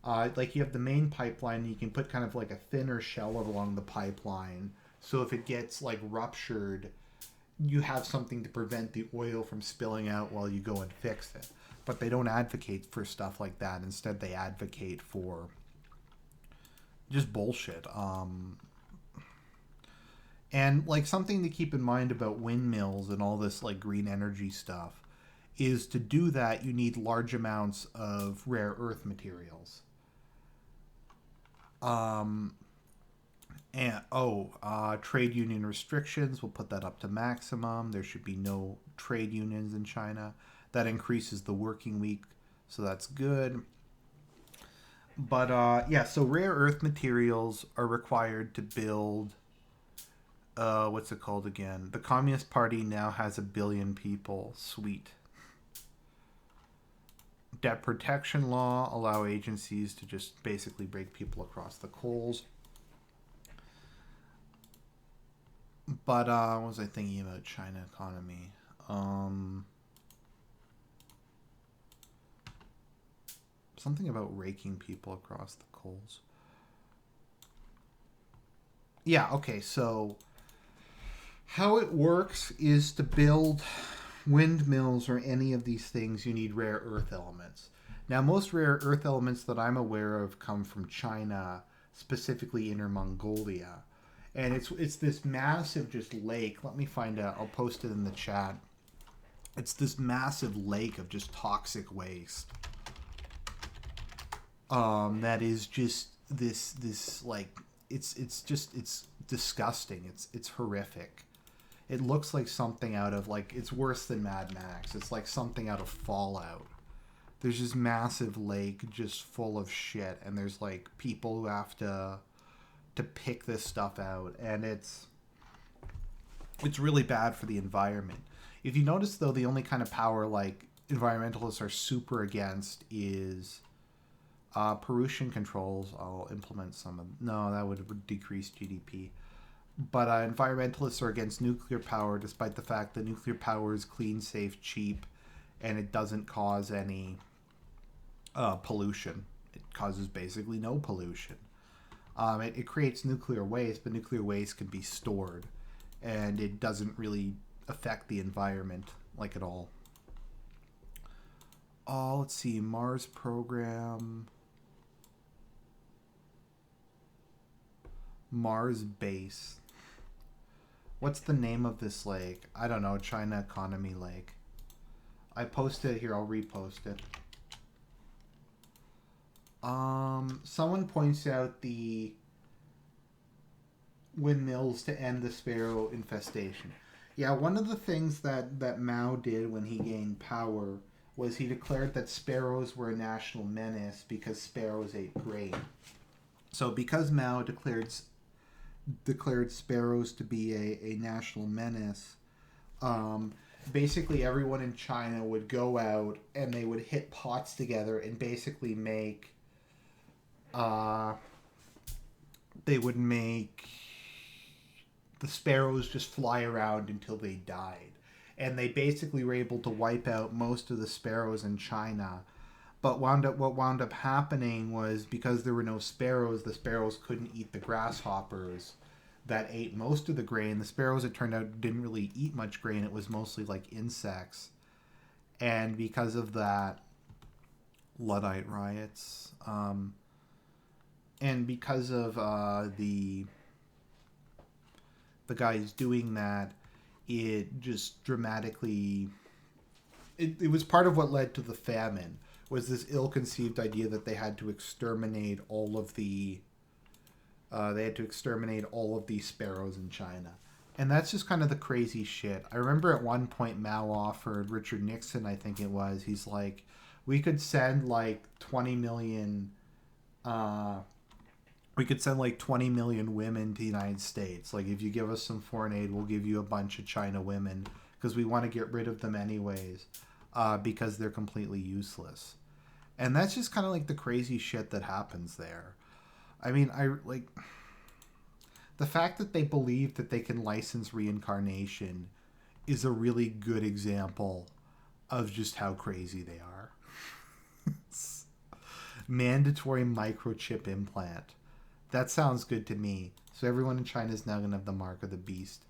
Like you have the main pipeline, you can put kind of like a thinner shell along the pipeline, so if it gets like ruptured, you have something to prevent the oil from spilling out while you go and fix it. But they don't advocate for stuff like that. Instead, they advocate for just bullshit. And like something to keep in mind about windmills and all this like green energy stuff is to do that you need large amounts of rare earth materials. Um, Trade union restrictions. We'll put that up to maximum. There should be no trade unions in China. That increases the working week, so that's good. But yeah, so rare earth materials are required to build. What's it called again? The Communist Party now has 1 billion people. Sweet. Debt protection law allow agencies to just basically break people across the coals. But what was I thinking about China economy? Something about raking people across the coals. Yeah, okay, so how it works is to build windmills or any of these things, you need rare earth elements. Now, most rare earth elements that I'm aware of come from China, specifically Inner Mongolia. And it's this massive just lake. Let me find out. I'll post it in the chat. It's this massive lake of just toxic waste. That is just this like it's disgusting. It's horrific. It looks like something out of like it's worse than Mad Max. It's like something out of Fallout. There's this massive lake just full of shit, and there's like people who have to pick this stuff out, and it's really bad for the environment. If you notice though, the only kind of power like environmentalists are super against is pollution controls. I'll implement some of no, that would decrease GDP. But environmentalists are against nuclear power, despite the fact that nuclear power is clean, safe, cheap, and it doesn't cause any pollution. It causes basically no pollution. It creates nuclear waste, but nuclear waste can be stored, and it doesn't really affect the environment like at all. Oh, let's see, Mars program, Mars base. What's the name of this lake? I don't know. China Economy Lake. I posted it here. I'll repost it. Someone points out the windmills to end the sparrow infestation. Yeah, one of the things that Mao did when he gained power was he declared that sparrows were a national menace because sparrows ate grain. So because Mao declared sparrows to be a national menace, basically everyone in China would go out and they would hit pots together and basically make they would make the sparrows just fly around until they died. And they basically were able to wipe out most of the sparrows in China. But what wound up happening was because there were no sparrows, the sparrows couldn't eat the grasshoppers that ate most of the grain. The sparrows, it turned out, didn't really eat much grain. It was mostly like insects. And because of that, Luddite riots. And because of the guys doing that, it just dramatically... It was part of what led to the famine, was this ill-conceived idea that they had to exterminate all of the sparrows in China. And that's just kind of the crazy shit. I remember at one point Mao offered Richard Nixon, I think it was, he's like, we could send like 20 million women to the United States. Like, if you give us some foreign aid, we'll give you a bunch of China women because we want to get rid of them anyways, because they're completely useless. And that's just kind of like the crazy shit that happens there. I mean, the fact that they believe that they can license reincarnation is a really good example of just how crazy they are. Mandatory microchip implant. That sounds good to me. So everyone in China is now going to have the mark of the beast.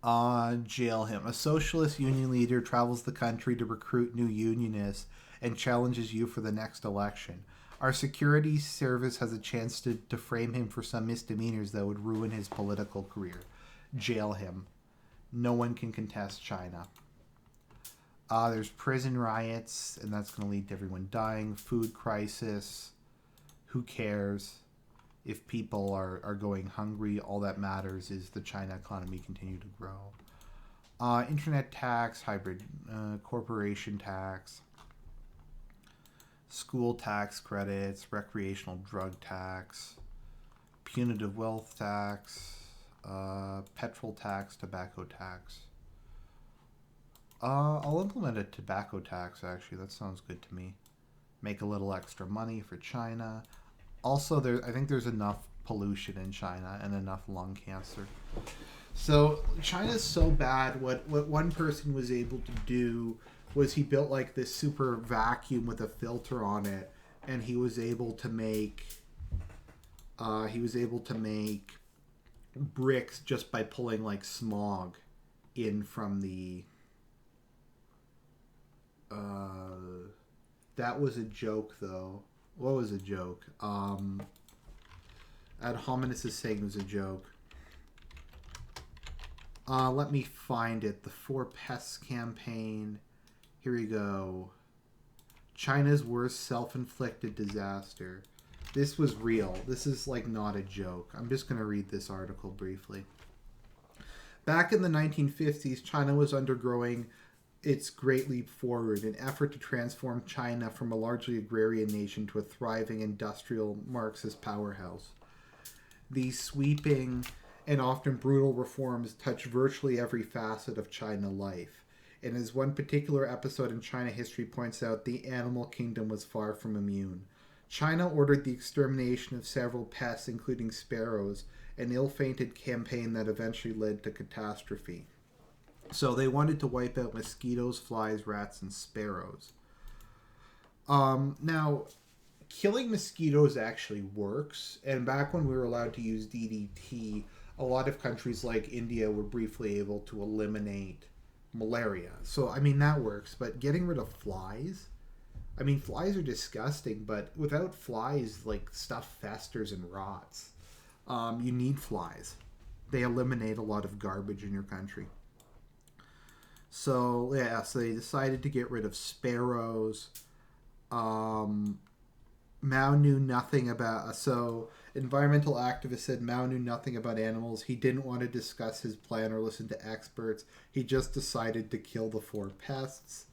Jail him. A socialist union leader travels the country to recruit new unionists and challenges you for the next election. Our security service has a chance to frame him for some misdemeanors that would ruin his political career. Jail him. No one can contest China. There's prison riots, and that's going to lead to everyone dying. Food crisis. Who cares? If people are going hungry, all that matters is the China economy continue to grow. Internet tax, hybrid corporation tax, school tax credits, recreational drug tax, punitive wealth tax, petrol tax, tobacco tax. I'll implement a tobacco tax, actually. That sounds good to me. Make a little extra money for China. Also, I think there's enough pollution in China and enough lung cancer. So China's so bad. What one person was able to do was he built like this super vacuum with a filter on it, and he was able to make bricks just by pulling like smog in from the. That was a joke, though. What was a joke? Ad Hominis is saying it was a joke. Let me find it. The Four Pests campaign. Here we go. China's worst self-inflicted disaster. This was real. This is like not a joke. I'm just going to read this article briefly. Back in the 1950s, China was undergoing its great leap forward, an effort to transform China from a largely agrarian nation to a thriving industrial Marxist powerhouse. These sweeping and often brutal reforms touch virtually every facet of China life. And as one particular episode in China history points out, the animal kingdom was far from immune. China ordered the extermination of several pests, including sparrows, an ill-fated campaign that eventually led to catastrophe. So they wanted to wipe out mosquitoes, flies, rats, and sparrows. Now, killing mosquitoes actually works. And back when we were allowed to use DDT, a lot of countries like India were briefly able to eliminate malaria. So, I mean, that works. But getting rid of flies? I mean, flies are disgusting, but without flies, like, stuff festers and rots. You need flies. They eliminate a lot of garbage in your country. So, yeah, so they decided to get rid of sparrows. Mao knew nothing about... So, environmental activists said Mao knew nothing about animals. He didn't want to discuss his plan or listen to experts. He just decided to kill the four pests.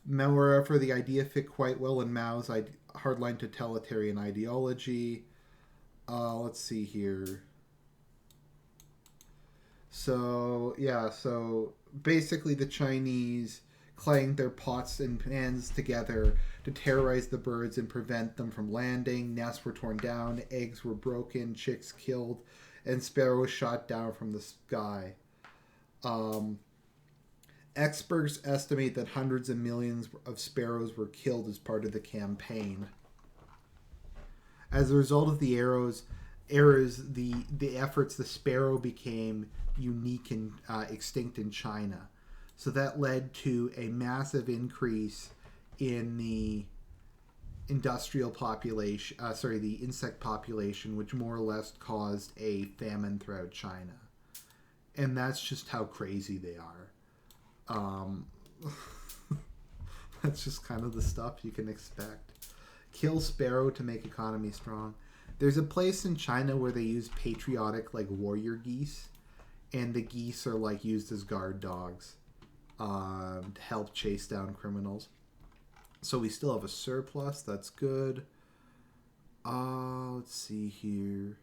Moreover, the idea fit quite well in Mao's hardline totalitarian ideology. Let's see here. So, yeah, so basically the Chinese clanged their pots and pans together to terrorize the birds and prevent them from landing. Nests were torn down, eggs were broken, chicks killed, and sparrows shot down from the sky. Experts estimate that hundreds of millions of sparrows were killed as part of the campaign. As a result of the efforts, the sparrow became unique and extinct in China. So that led to a massive increase in the industrial population, the insect population, which more or less caused a famine throughout China. And that's just how crazy they are. That's just kind of the stuff you can expect. Kill sparrow to make economy strong. There's a place in China where they use patriotic, like, warrior geese, and the geese are, like, used as guard dogs to help chase down criminals. So we still have a surplus. That's good. Let's see here.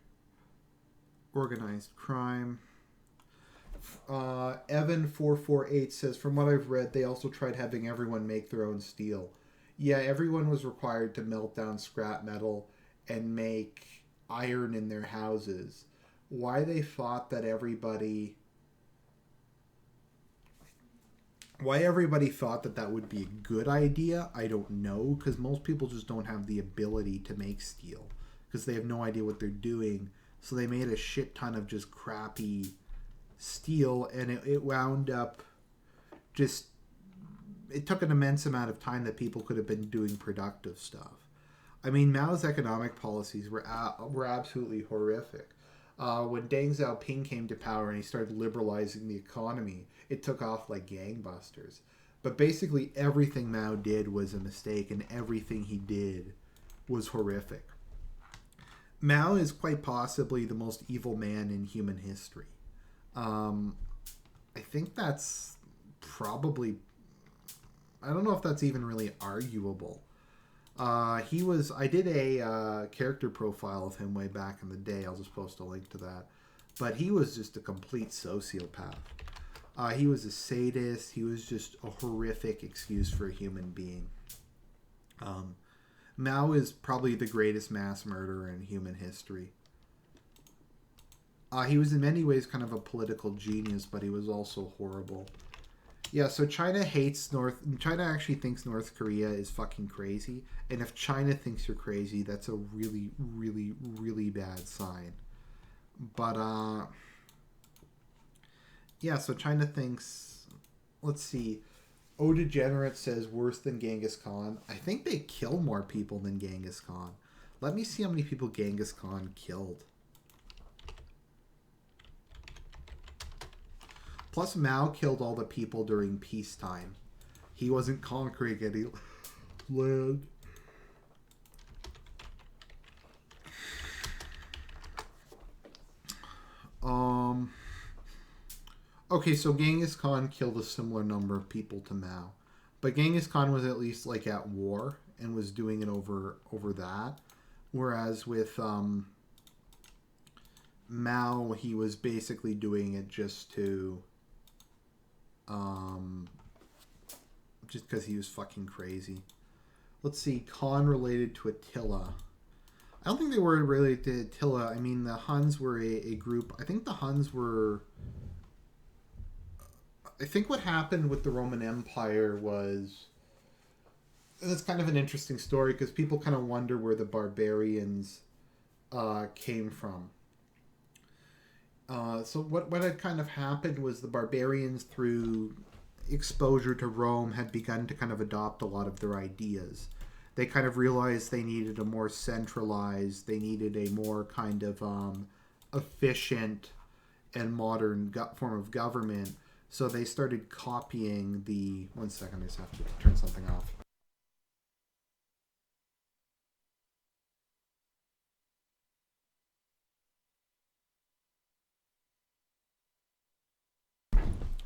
Organized crime. Evan448 says, from what I've read, they also tried having everyone make their own steel. Yeah, everyone was required to melt down scrap metal and make iron in their houses. Why they thought that everybody Why everybody thought that that would be a good idea, I don't know, because most people just don't have the ability to make steel because they have no idea what they're doing. So they made a shit ton of just crappy steel, and it wound up just. It took an immense amount of time that people could have been doing productive stuff. I mean, Mao's economic policies were absolutely horrific. When Deng Xiaoping came to power and he started liberalizing the economy, it took off like gangbusters. But basically, everything Mao did was a mistake, and everything he did was horrific. Mao is quite possibly the most evil man in human history. I think that's probably. I don't know if that's even really arguable. He was. I did a character profile of him way back in the day. I'll just post a link to that. But he was just a complete sociopath. He was a sadist. He was just a horrific excuse for a human being. Mao is probably the greatest mass murderer in human history. He was in many ways kind of a political genius, but he was also horrible. Yeah, so China hates China actually thinks North Korea is fucking crazy. And if China thinks you're crazy, that's a really, really, really bad sign. But, yeah, so China thinks, let's see, O Degenerate says worse than Genghis Khan. I think they kill more people than Genghis Khan. Let me see how many people Genghis Khan killed. Plus, Mao killed all the people during peacetime. He wasn't conquering any land. Okay, so Genghis Khan killed a similar number of people to Mao. But Genghis Khan was at least like at war and was doing it over that. Whereas with Mao, he was basically doing it just because he was fucking crazy. Let's see, Khan related to Attila. I don't think they were related to Attila. I mean, the Huns were a group. I think the Huns were. I think what happened with the Roman Empire was. And it's kind of an interesting story because people kind of wonder where the barbarians came from. So what had kind of happened was the barbarians, through exposure to Rome, had begun to kind of adopt a lot of their ideas. They kind of realized they needed a more centralized, they needed a more kind of efficient and modern form of government. So they started copying the... One second, I just have to turn something off.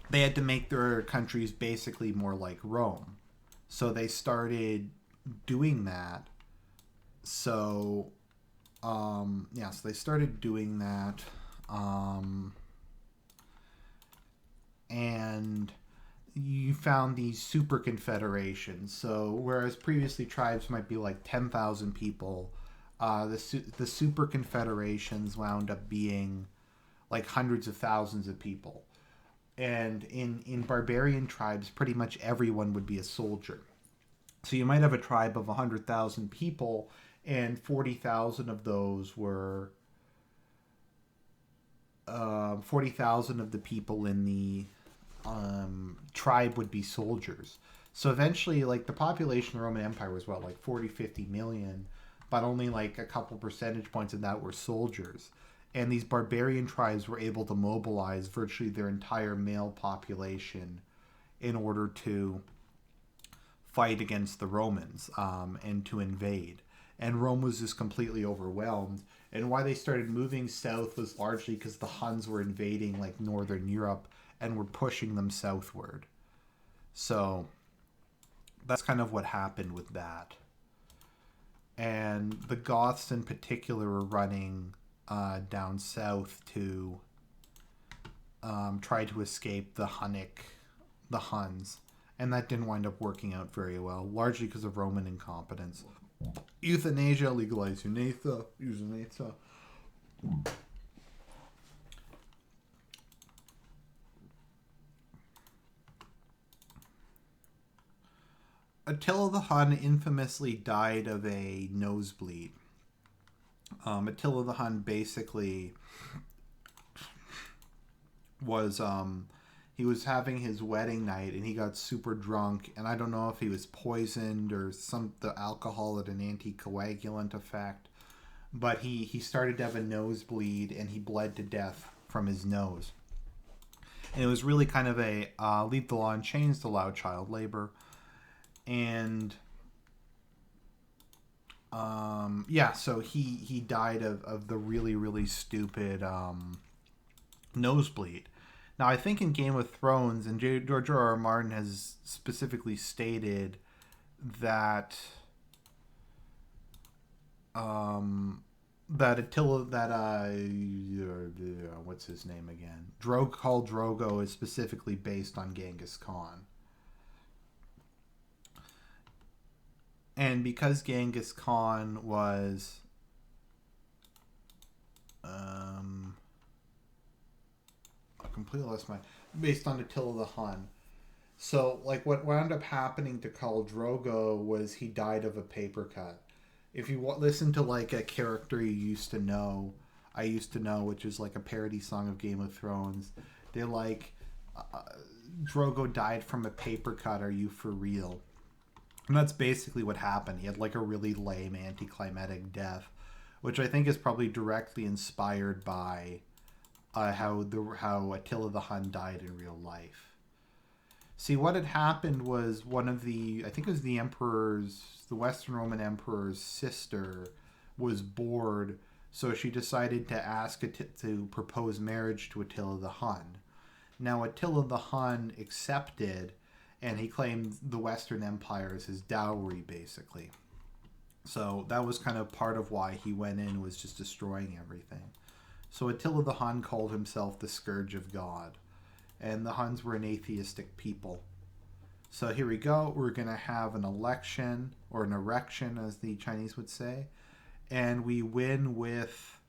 They had to make their countries basically more like Rome. So they started doing that. So, so they started doing that. And you found these super confederations. So, whereas previously tribes might be like 10,000 people, the super confederations wound up being like hundreds of thousands of people. And in barbarian tribes, pretty much everyone would be a soldier. So you might have a tribe of 100,000 people, and 40,000 of those were 40,000 of the people in the tribe would be soldiers. So eventually, like, the population of the Roman Empire was what, like 40, 50 million, but only like a couple percentage points of that were soldiers. And these barbarian tribes were able to mobilize virtually their entire male population in order to fight against the Romans and to invade. And Rome was just completely overwhelmed. And why they started moving south was largely because the Huns were invading like northern Europe and were pushing them southward. So that's kind of what happened with that. And the Goths in particular were running down south to try to escape the Huns. And that didn't wind up working out very well, largely because of Roman incompetence. Euthanasia, legalize euthanasia. Attila the Hun infamously died of a nosebleed. Attila the Hun basically was he was having his wedding night and he got super drunk, and I don't know if he was poisoned or the alcohol had an anticoagulant effect, but he started to have a nosebleed and he bled to death from his nose. And it was really kind of a leave the law in chains to allow child labor. And yeah, so he died of the really, really stupid nosebleed. Now, I think in Game of Thrones, and George R.R. Martin has specifically stated that that Attila, what's his name again? Khal Drogo is specifically based on Genghis Khan. And because Genghis Khan was I completely lost my based on Attila the Hun. So, like, what wound up happening to Khal Drogo was he died of a paper cut. If you listen to, like, a character you used to know, I used to know, which is, like, a parody song of Game of Thrones, they're like, Drogo died from a paper cut, are you for real? And that's basically what happened. He had, like, a really lame anticlimactic death, which I think is probably directly inspired by how Attila the Hun died in real life. See, what had happened was one of I think it was the Western Roman Emperor's sister was bored, so she decided to to propose marriage to Attila the Hun. Now, Attila the Hun accepted, and he claimed the Western Empire as his dowry, basically. So that was kind of part of why he went in, was just destroying everything. So Attila the Hun called himself the Scourge of God. And the Huns were an atheistic people. So here we go. We're going to have an election, or an erection, as the Chinese would say. And we win with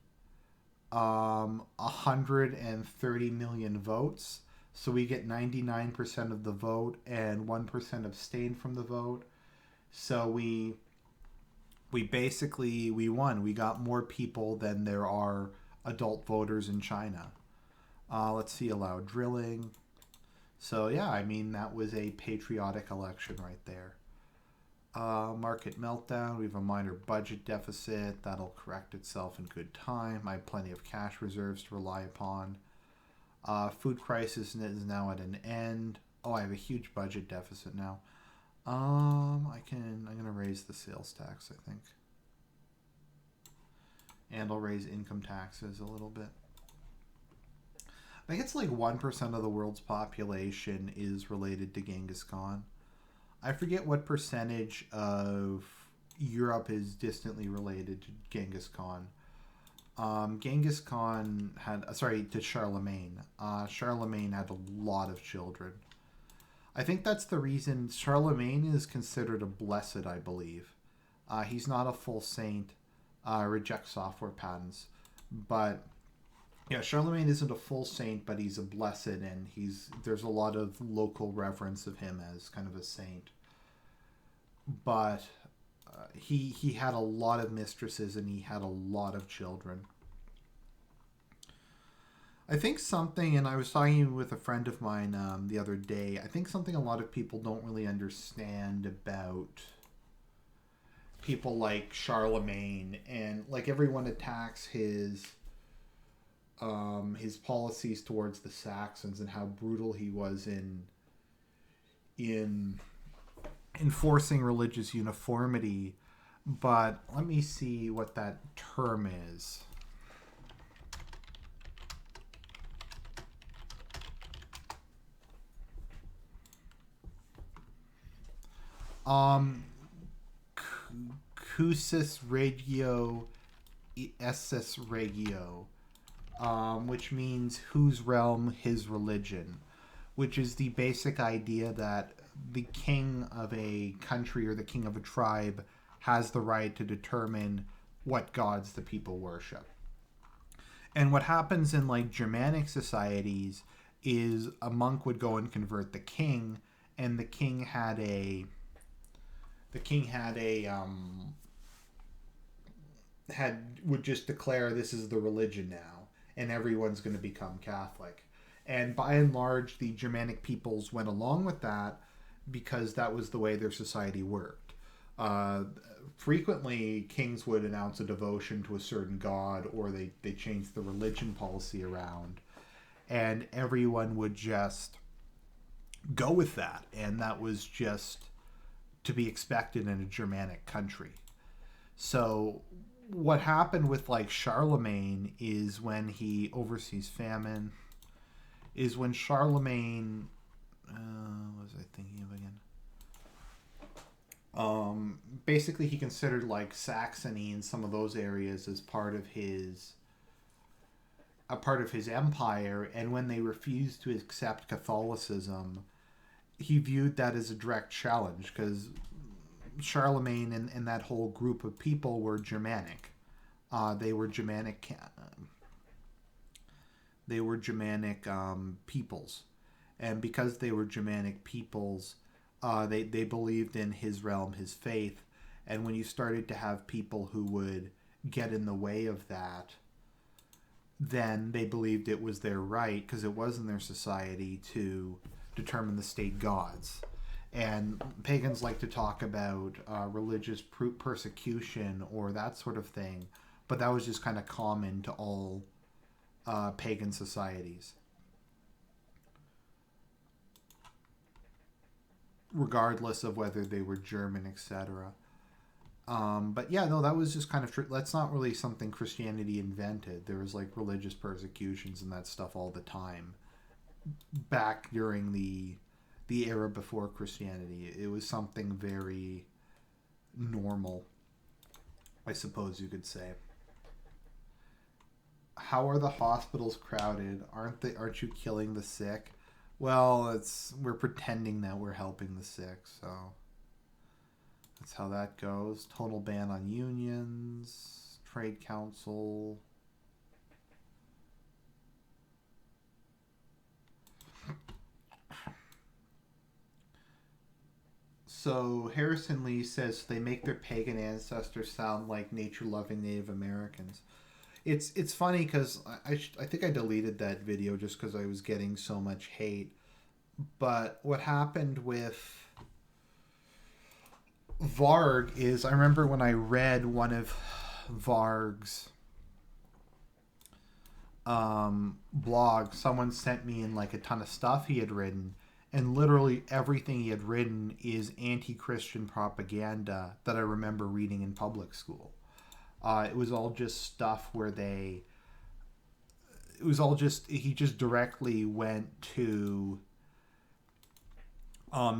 130 million votes. So we get 99% of the vote and 1% abstain from the vote. So we basically, we won. We got more people than there are adult voters in China. Let's see, allow drilling. So yeah, I mean, that was a patriotic election right there. Market meltdown. We have a minor budget deficit. That'll correct itself in good time. I have plenty of cash reserves to rely upon. Food crisis is now at an end. Oh, I have a huge budget deficit now. I'm gonna raise the sales tax, I think. And I'll raise income taxes a little bit. I think it's like 1% of the world's population is related to Genghis Khan. I forget what percentage of Europe is distantly related to Genghis Khan. Genghis Khan to Charlemagne. Charlemagne had a lot of children. I think that's the reason Charlemagne is considered a blessed, I believe. He's not a full saint, rejects software patents, but yeah, Charlemagne isn't a full saint, but he's a blessed, and there's a lot of local reverence of him as kind of a saint. But he had a lot of mistresses and he had a lot of children. I think something, and I was talking with a friend of mine the other day, I think something a lot of people don't really understand about people like Charlemagne, and like everyone attacks his policies towards the Saxons and how brutal he was in enforcing religious uniformity. But let me see what that term is. Cusis regio esses regio, which means whose realm, his religion, which is the basic idea that the king of a country or the king of a tribe has the right to determine what gods the people worship. And what happens in like Germanic societies is a monk would go and convert the king, and the king had a the king had a had would just declare this is the religion now, and everyone's going to become Catholic. And by and large, the Germanic peoples went along with that because that was the way their society worked. Uh, Frequently, kings would announce a devotion to a certain god, or they changed the religion policy around, and everyone would just go with that. And that was just to be expected in a Germanic country. So what happened with like Charlemagne is when he oversees famine is when Charlemagne what was I thinking of again? Basically he considered like Saxony and some of those areas as part of his a part of his empire, and when they refused to accept Catholicism, he viewed that as a direct challenge because Charlemagne and that whole group of people were Germanic. They were Germanic. They were Germanic peoples, and because they were Germanic peoples, they believed in his realm, his faith. And when you started to have people who would get in the way of that, then they believed it was their right because it was in their society to determine the state gods. And pagans like to talk about religious persecution or that sort of thing, but that was just kind of common to all pagan societies, regardless of whether they were German, etc. But yeah, no, that was just kind of that's not really something Christianity invented. There was like religious persecutions and that stuff all the time back during the era before Christianity. It was something very normal, I suppose you could say. How are the hospitals crowded? Aren't you killing the sick? Well, it's we're pretending that we're helping the sick, so that's how that goes. Total ban on unions, trade council. So Harrison Lee says they make their pagan ancestors sound like nature-loving Native Americans. It's funny because I think I deleted that video just because I was getting so much hate. But what happened with Varg is I remember when I read one of Varg's blog, someone sent me in like a ton of stuff he had written, and literally everything he had written is anti-Christian propaganda that I remember reading in public school. It was all just stuff where they. It was all just he just directly went to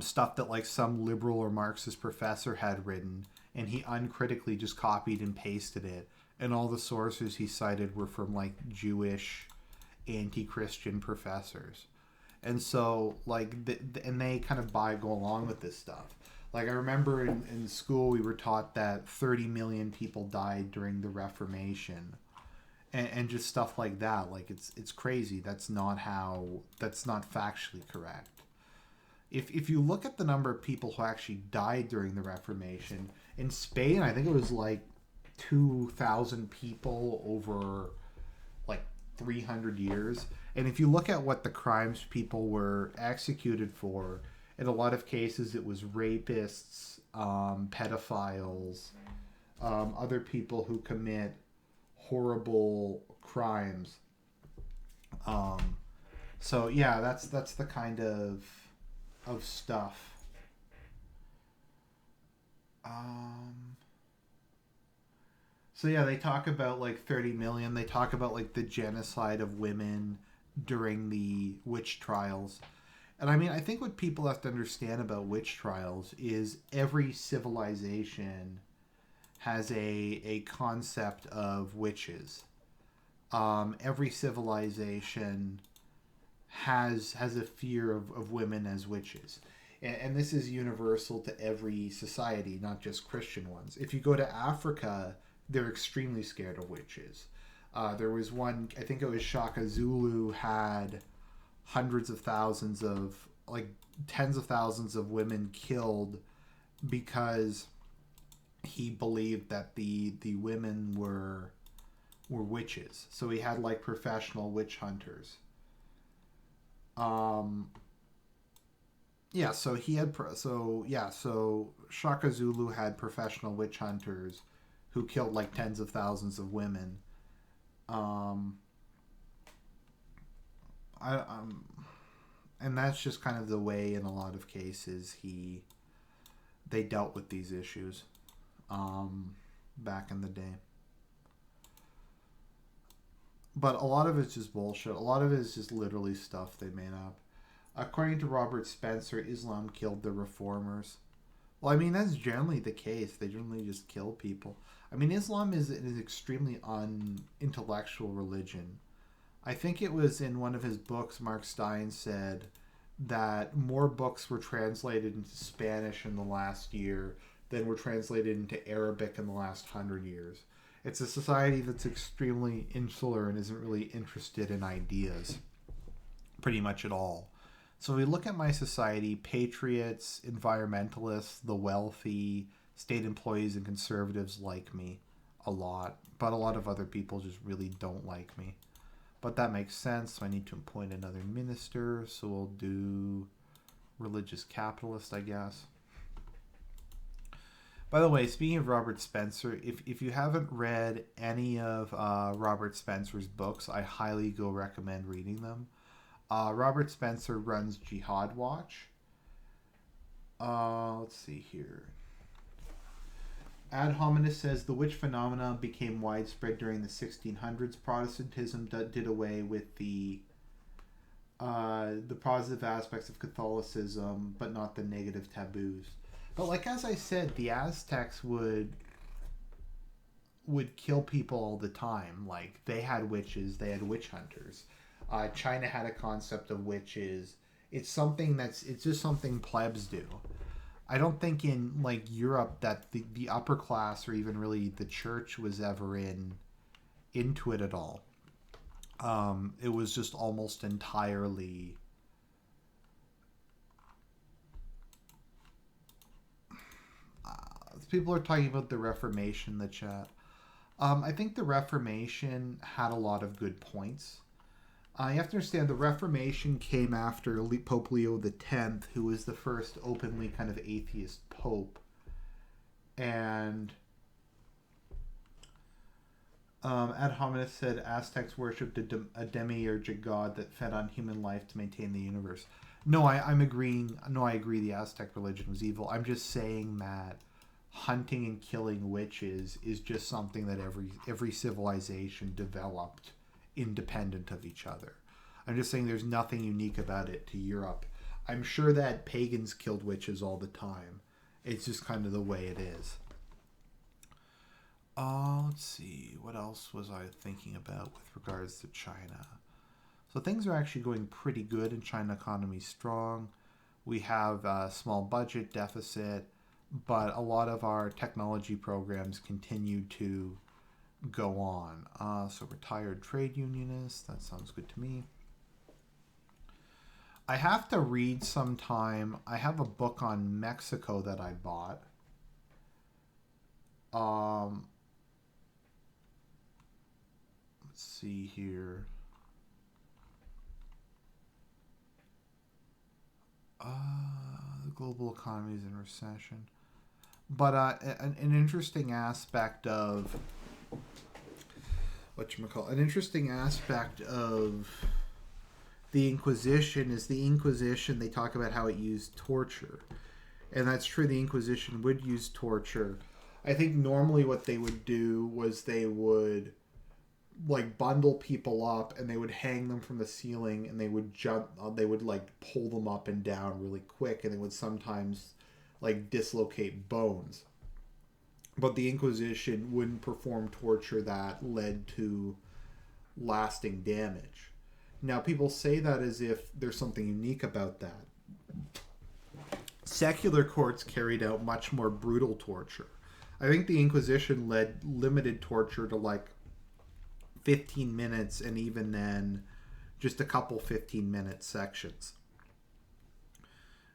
stuff that like some liberal or Marxist professor had written, and he uncritically just copied and pasted it. And all the sources he cited were from like Jewish anti-Christian professors. And so like and they kind of go along with this stuff. Like I remember in school we were taught that 30 million people died during the Reformation, and just stuff like that. Like it's crazy. That's not factually correct. If you look at the number of people who actually died during the Reformation in Spain, I think it was like 2,000 people over like 300 years. And if you look at what the crimes people were executed for, in a lot of cases it was rapists, pedophiles, other people who commit horrible crimes. So yeah, that's the kind of stuff. So yeah, they talk about like 30 million. They talk about like the genocide of women during the witch trials. And I mean, I think what people have to understand about witch trials is every civilization has a concept of witches. Every civilization has a fear of women as witches. And this is universal to every society, not just Christian ones. If you go to Africa, they're extremely scared of witches. There was one, I think it was Shaka Zulu, had hundreds of thousands of, like tens of thousands of women killed because he believed that the women were witches. So he had like professional witch hunters. Um, yeah, so he had so Shaka Zulu had professional witch hunters who killed like tens of thousands of women. Um, I and that's just kind of the way in a lot of cases he they dealt with these issues back in the day. But a lot of it's just bullshit. A lot of it is just literally stuff they made up. According to Robert Spencer, Islam killed the reformers. Well, I mean, that's generally the case. They generally just kill people. I mean, Islam is an extremely unintellectual religion. I think it was in one of his books, Mark Stein said that more books were translated into Spanish in the last year than were translated into Arabic in the last 100 years. It's a society that's extremely insular and isn't really interested in ideas, pretty much at all. So we look at my society: patriots, environmentalists, the wealthy, state employees, and conservatives like me a lot, but a lot of other people just really don't like me. But that makes sense. So I need to appoint another minister. So we'll do religious capitalist, I guess. By the way, speaking of Robert Spencer, if you haven't read any of Robert Spencer's books, I highly go recommend reading them. Robert Spencer runs Jihad Watch. Let's see here. Ad hominem says the witch phenomenon became widespread during the 1600s. Protestantism did away with the positive aspects of Catholicism, but not the negative taboos. But like as I said, the Aztecs would kill people all the time. Like they had witches, they had witch hunters. China had a concept of witches. It's just something plebs do. I don't think in like Europe that the upper class or even really the church was ever into it at all. It was just almost entirely. People are talking about the Reformation in the chat. I think the Reformation had a lot of good points. You have to understand the Reformation came after Pope Leo X, who was the first openly kind of atheist pope. And Ad hominem said Aztecs worshipped a demiurgic god that fed on human life to maintain the universe. No, I'm agreeing. No, I agree the Aztec religion was evil. I'm just saying that hunting and killing witches is just something that every civilization developed independent of each other. I'm just saying there's nothing unique about it to Europe. I'm sure that pagans killed witches all the time. It's just kind of the way it is. Let's see. What else was I thinking about with regards to China? So things are actually going pretty good in China. Economy strong. We have a small budget deficit, but a lot of our technology programs continue to go on. So retired trade unionist, that sounds good to me. I have to read sometime. I have a book on Mexico that I bought. Let's see here. The global economy is in recession. But an interesting aspect of an interesting aspect of the Inquisition is the Inquisition. They talk about how it used torture, and that's true. The Inquisition would use torture. I think normally what they would do was they would like bundle people up and they would hang them from the ceiling and they would jump. They would like pull them up and down really quick, and they would sometimes like dislocate bones. But the Inquisition wouldn't perform torture that led to lasting damage. Now, people say that as if there's something unique about that. Secular courts carried out much more brutal torture. I think the Inquisition limited torture to like 15 minutes, and even then, just a couple 15-minute sections.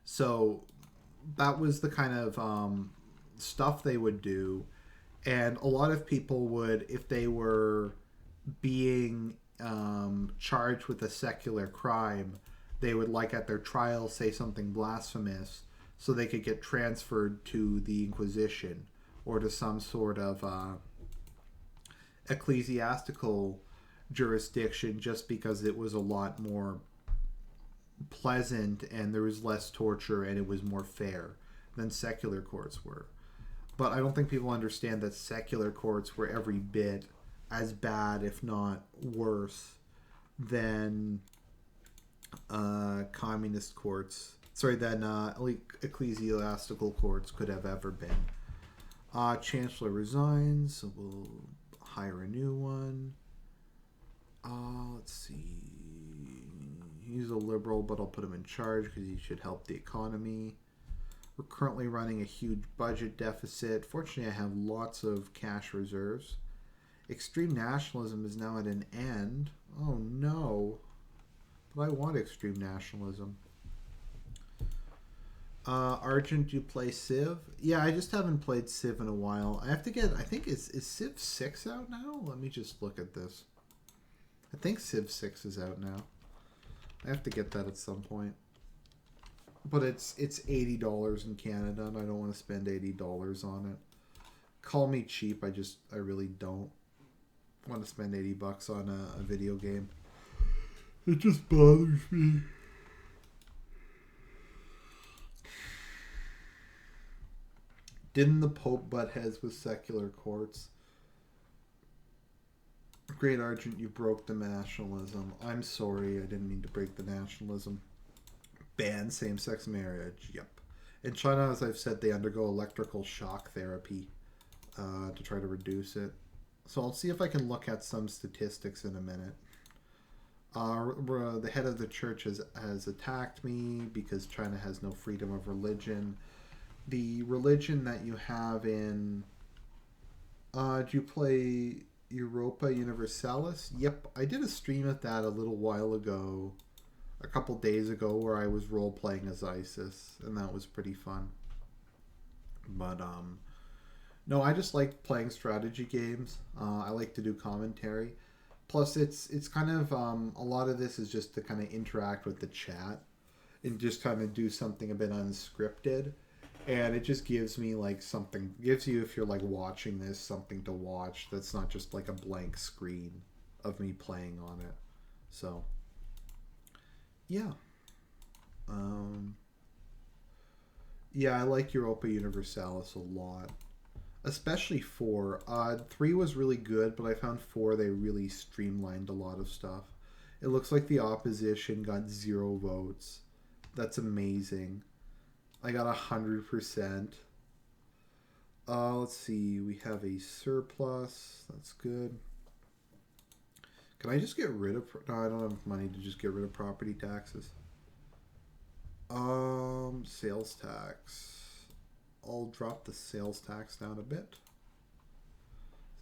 So that was the kind of stuff they would do. And a lot of people would, if they were being charged with a secular crime, they would, like at their trial, say something blasphemous so they could get transferred to the Inquisition or to some sort of ecclesiastical jurisdiction, just because it was a lot more pleasant and there was less torture and it was more fair than secular courts were. But I don't think people understand that secular courts were every bit as bad, if not worse, than communist courts. Sorry, than ecclesiastical courts could have ever been. Chancellor resigns, so we'll hire a new one. Let's see. He's a liberal, but I'll put him in charge because he should help the economy. We're currently running a huge budget deficit. Fortunately, I have lots of cash reserves. Extreme nationalism is now at an end. Oh no. But I want extreme nationalism. Argent, you play Civ? Yeah, I just haven't played Civ in a while. I have to get, I think, is Civ 6 out now? Let me just look at this. I think Civ 6 is out now. I have to get that at some point. But it's $80 in Canada, and I don't want to spend $80 on it. Call me cheap, I really don't want to spend $80 on a video game. It just bothers me. Didn't the Pope butt heads with secular courts? Great Argent, you broke the nationalism. I'm sorry, I didn't mean to break the nationalism. Ban same-sex marriage. Yep. In China, as I've said, they undergo electrical shock therapy to try to reduce it. So I'll see if I can look at some statistics in a minute. The head of the church has attacked me because China has no freedom of religion. The religion that you have in... do you play Europa Universalis? Yep, I did a stream of that a little while ago. A couple days ago, where I was role-playing as ISIS, and that was pretty fun. But, no, I just like playing strategy games. I like to do commentary. Plus, it's kind of, a lot of this is just to kind of interact with the chat and just kind of do something a bit unscripted. And it just gives me, like, something, gives you, if you're, like, watching this, something to watch that's not just, like, a blank screen of me playing on it. So... yeah. Yeah, I like Europa Universalis a lot. Especially 4. 3 was really good, but I found 4 they really streamlined a lot of stuff. It looks like the opposition got 0 votes. That's amazing. I got 100%. Let's see. We have a surplus. That's good. Can I just get rid of... no, I don't have money to just get rid of property taxes. Sales tax. I'll drop the sales tax down a bit.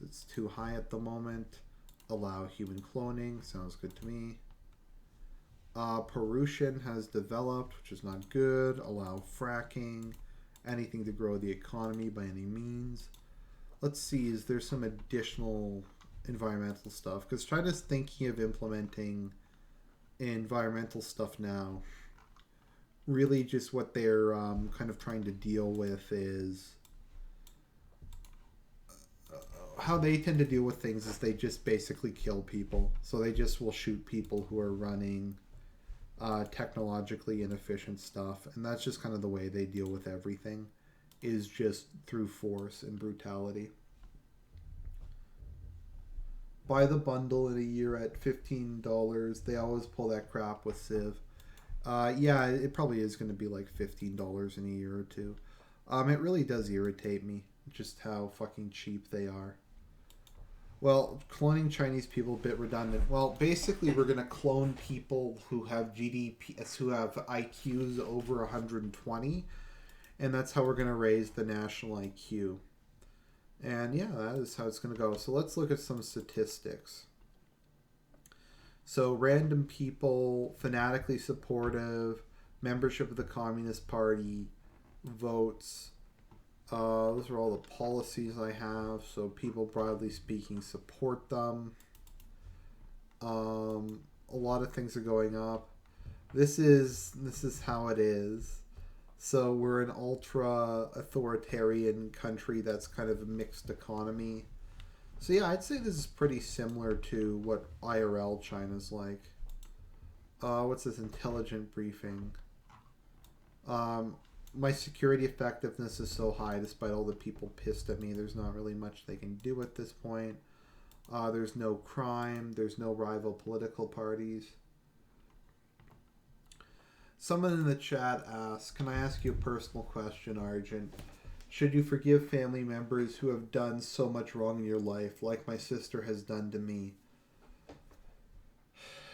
It's too high at the moment. Allow human cloning. Sounds good to me. Pollution has developed, which is not good. Allow fracking. Anything to grow the economy by any means. Let's see, is there some additional... environmental stuff, because China's thinking of implementing environmental stuff now. Really just what they're kind of trying to deal with is how they tend to deal with things is they just basically kill people. So they just will shoot people who are running technologically inefficient stuff, and that's just kind of the way they deal with everything, is just through force and brutality. Buy the bundle in a year at $15. They always pull that crap with Civ. Yeah, it probably is going to be like $15 in a year or two. It really does irritate me just how fucking cheap they are. Well, cloning Chinese people, a bit redundant. Well, basically, we're going to clone people who have who have IQs over 120, and that's how we're going to raise the national IQ. And yeah, that is how it's going to go. So let's look at some statistics. So random people, fanatically supportive, membership of the Communist Party, votes. Those are all the policies I have. So people, broadly speaking, support them. A lot of things are going up. This is how it is. So we're an ultra authoritarian country that's kind of a mixed economy. So yeah, I'd say this is pretty similar to what IRL China's like. What's this intelligent briefing? My security effectiveness is so high despite all the people pissed at me. There's not really much they can do at this point. There's no crime. There's no rival political parties. Someone in the chat asks, can I ask you a personal question, Argent? Should you forgive family members who have done so much wrong in your life, like my sister has done to me?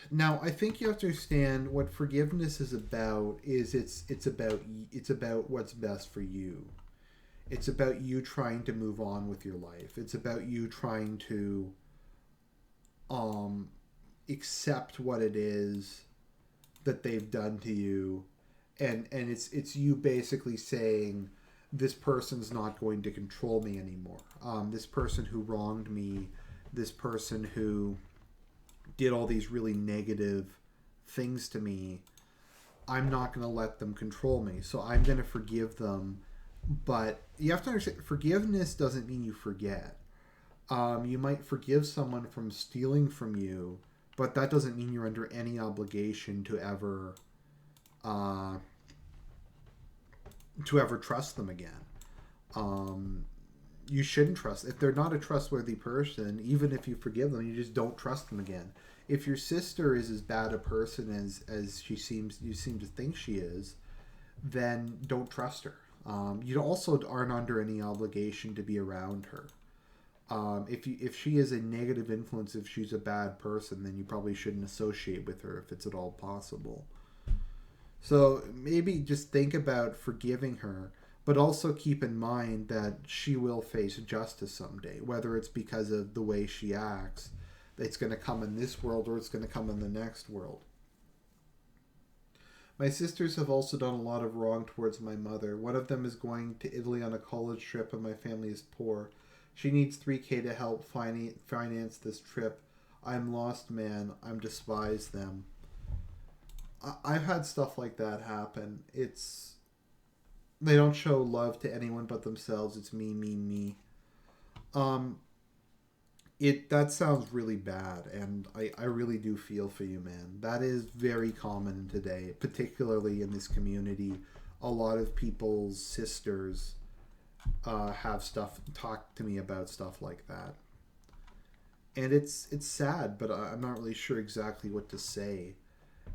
Now, I think you have to understand what forgiveness is about. Is it's about what's best for you. It's about you trying to move on with your life. It's about you trying to um accept what it is that they've done to you, and it's you basically saying this person's not going to control me anymore. This person who wronged me, this person who did all these really negative things to me, I'm not going to let them control me. So I'm going to forgive them. But you have to understand, forgiveness doesn't mean you forget. You might forgive someone from stealing from you, but that doesn't mean you're under any obligation uh, to ever trust them again. You shouldn't trust if they're not a trustworthy person. Even if you forgive them, you just don't trust them again. If your sister is as bad a person as you seem to think she is, then don't trust her. You also aren't under any obligation to be around her. If she is a negative influence, if she's a bad person, then you probably shouldn't associate with her if it's at all possible. So maybe just think about forgiving her, but also keep in mind that she will face justice someday, whether it's because of the way she acts. It's going to come in this world or it's going to come in the next world. My sisters have also done a lot of wrong towards my mother. One of them is going to Italy on a college trip and my family is poor. She needs $3K to help finance this trip. I'm lost, man. I'm despise them. I've had stuff like that happen. They don't show love to anyone but themselves. It's me, me, me. Um, that sounds really bad, and I really do feel for you, man. That is very common today, particularly in this community. A lot of people's sisters have talk to me about stuff like that, and it's sad, but I'm not really sure exactly what to say.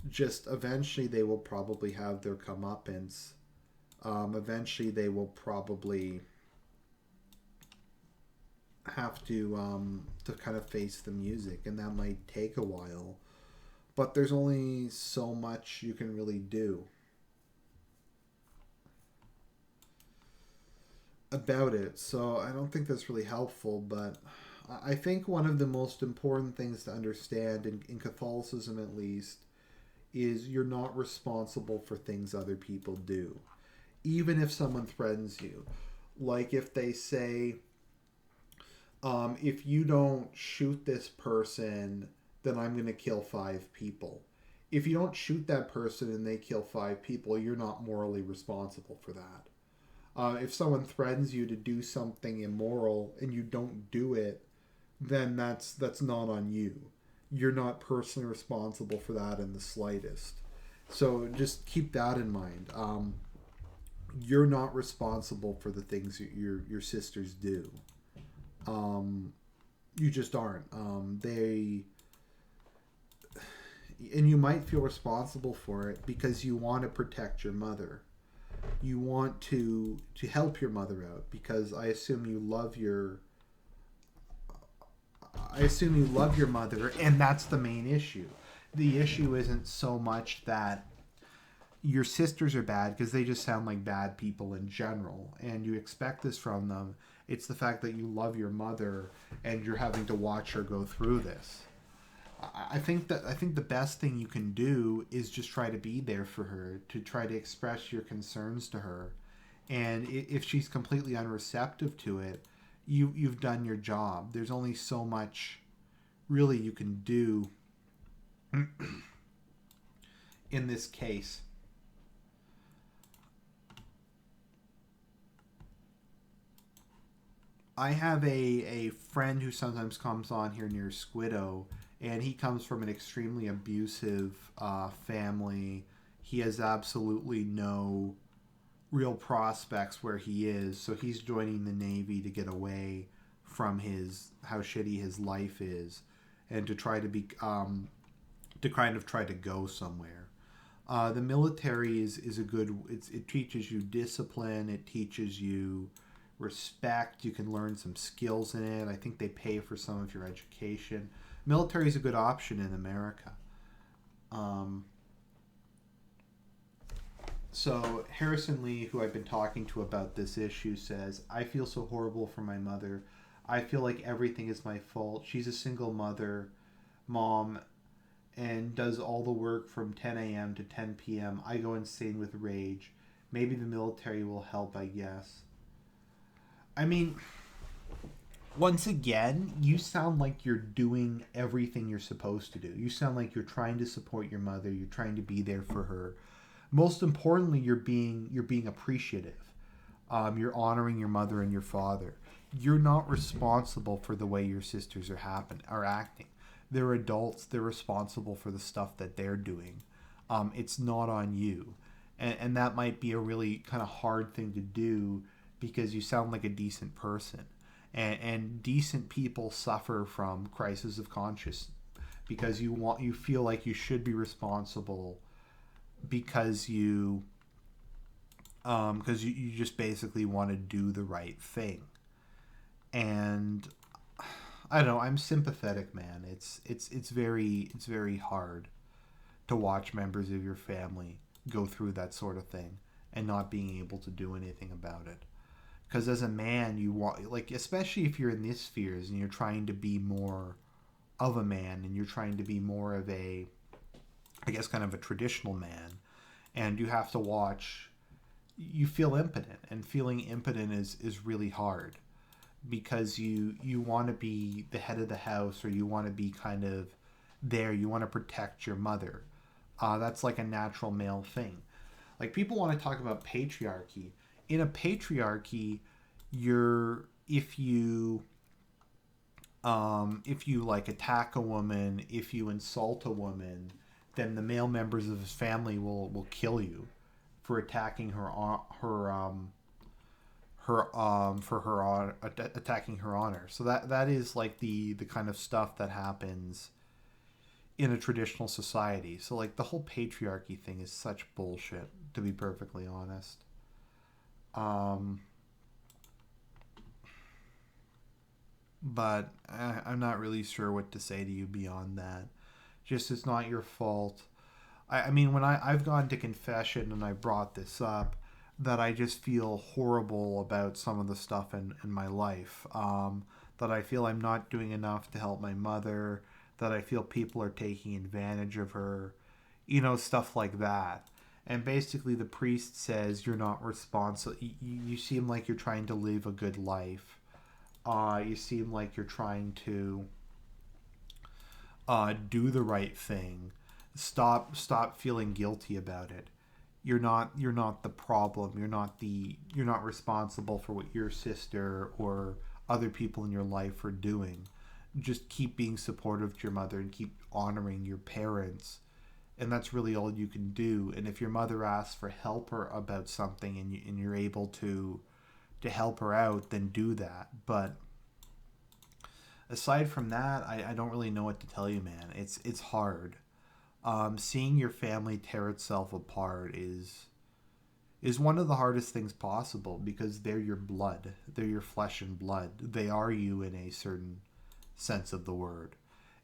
Just eventually, they will probably have their comeuppance. Eventually, they will probably have to kind of face the music, and that might take a while. But there's only so much you can really do about it. So I don't think that's really helpful, but I think one of the most important things to understand in Catholicism, at least, is you're not responsible for things other people do, even if someone threatens you. Like if they say, if you don't shoot this person, then I'm going to kill 5 people. If you don't shoot that person and they kill 5 people, you're not morally responsible for that. If someone threatens you to do something immoral and you don't do it, then that's not on you. You're not personally responsible for that in the slightest. So just keep that in mind. You're not responsible for the things your sisters do. You just aren't. And you might feel responsible for it because you want to protect your mother. You want to help your mother out because I assume you love your mother, and that's the main issue. The issue isn't so much that your sisters are bad, because they just sound like bad people in general, and you expect this from them. It's the fact that you love your mother and you're having to watch her go through this. I think the best thing you can do is just try to be there for her, to try to express your concerns to her, And if she's completely unreceptive to it, you've done your job. There's only so much really you can do in this case. I have a friend who sometimes comes on here near Squiddo, and he comes from an extremely abusive family. He has absolutely no real prospects where he is, so he's joining the Navy to get away from his how shitty his life is, and to try to be to kind of try to go somewhere. The military is a good. It teaches you discipline. It teaches you respect. You can learn some skills in it. I think they pay for some of your education. Military is a good option in America. Um, so Harrison Lee, who I've been talking to about this issue, says, "I feel so horrible for my mother. I feel like everything is my fault. She's a single mom, and does all the work from 10 a.m. to 10 p.m. I go insane with rage. Maybe the military will help, I guess." I mean, once again, you sound like you're doing everything you're supposed to do. You sound like you're trying to support your mother. You're trying to be there for her. Most importantly, you're being appreciative. You're honoring your mother and your father. You're not responsible for the way your sisters are acting. They're adults. They're responsible for the stuff that they're doing. It's not on you, and that might be a really kind of hard thing to do because you sound like a decent person, and decent people suffer from crisis of conscience because you feel like you should be responsible because you just basically want to do the right thing. And I don't know, I'm sympathetic, man. It's very hard to watch members of your family go through that sort of thing and not being able to do anything about it. Because as a man, you want, like, especially if you're in these spheres and you're trying to be more of a man and you're trying to be more of a, I guess, kind of a traditional man, and you have to watch, you feel impotent, and feeling impotent is really hard because you want to be the head of the house, or you want to be kind of there, you want to protect your mother. That's like a natural male thing. Like, people want to talk about patriarchy. In a patriarchy, you're if you like attack a woman, if you insult a woman, then the male members of his family will kill you for attacking attacking her honor. So that is like the kind of stuff that happens in a traditional society. So like the whole patriarchy thing is such bullshit, to be perfectly honest. Um, but I'm not really sure what to say to you beyond that. Just, it's not your fault. I mean, when I've gone to confession and I brought this up, that I just feel horrible about some of the stuff in my life. That I feel I'm not doing enough to help my mother, that I feel people are taking advantage of her, stuff like that. And basically, the priest says you're not responsible. You seem like you're trying to live a good life. You seem like you're trying to do the right thing. Stop feeling guilty about it. You're not the problem. You're not responsible for what your sister or other people in your life are doing. Just keep being supportive to your mother and keep honoring your parents, and that's really all you can do. And if your mother asks for help or about something, and you're able to help her out, then do that. But aside from that, I don't really know what to tell you, man. It's hard. Seeing your family tear itself apart is one of the hardest things possible, because they're your blood, they're your flesh and blood, they are you in a certain sense of the word.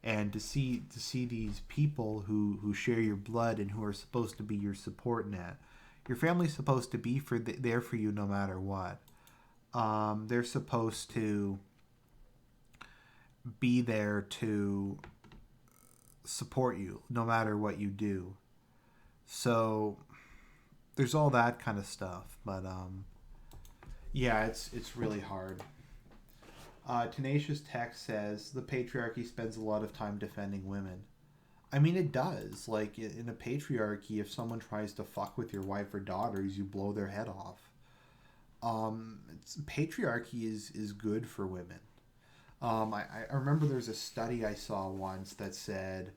And to see these people who share your blood and who are supposed to be your support net, your family's supposed to be there for you no matter what. They're supposed to be there to support you no matter what you do. So there's all that kind of stuff. But Yeah, it's really hard. Tenacious Text says the patriarchy spends a lot of time defending women. I mean, it does. Like in a patriarchy, if someone tries to fuck with your wife or daughters, you blow their head off. Patriarchy is good for women. I remember there's a study I saw once that said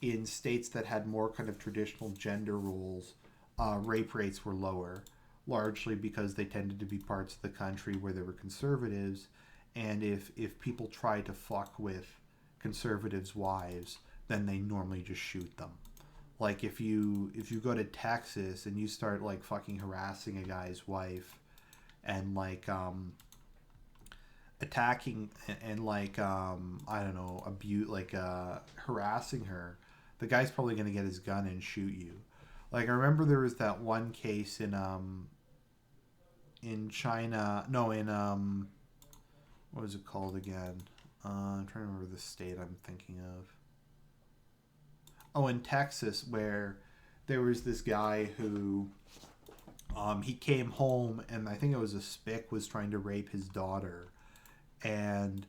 in states that had more kind of traditional gender roles, rape rates were lower, largely because they tended to be parts of the country where there were conservatives, and if people try to fuck with conservatives' wives, then they normally just shoot them. Like if you go to Texas and you start like fucking harassing a guy's wife and like attacking and like I don't know abuse like harassing her, the guy's probably gonna get his gun and shoot you. Like I remember there was that one case in China, no in what was it called again? I'm trying to remember the state I'm thinking of. Oh, in Texas, where there was this guy who he came home and I think it was a spick was trying to rape his daughter, and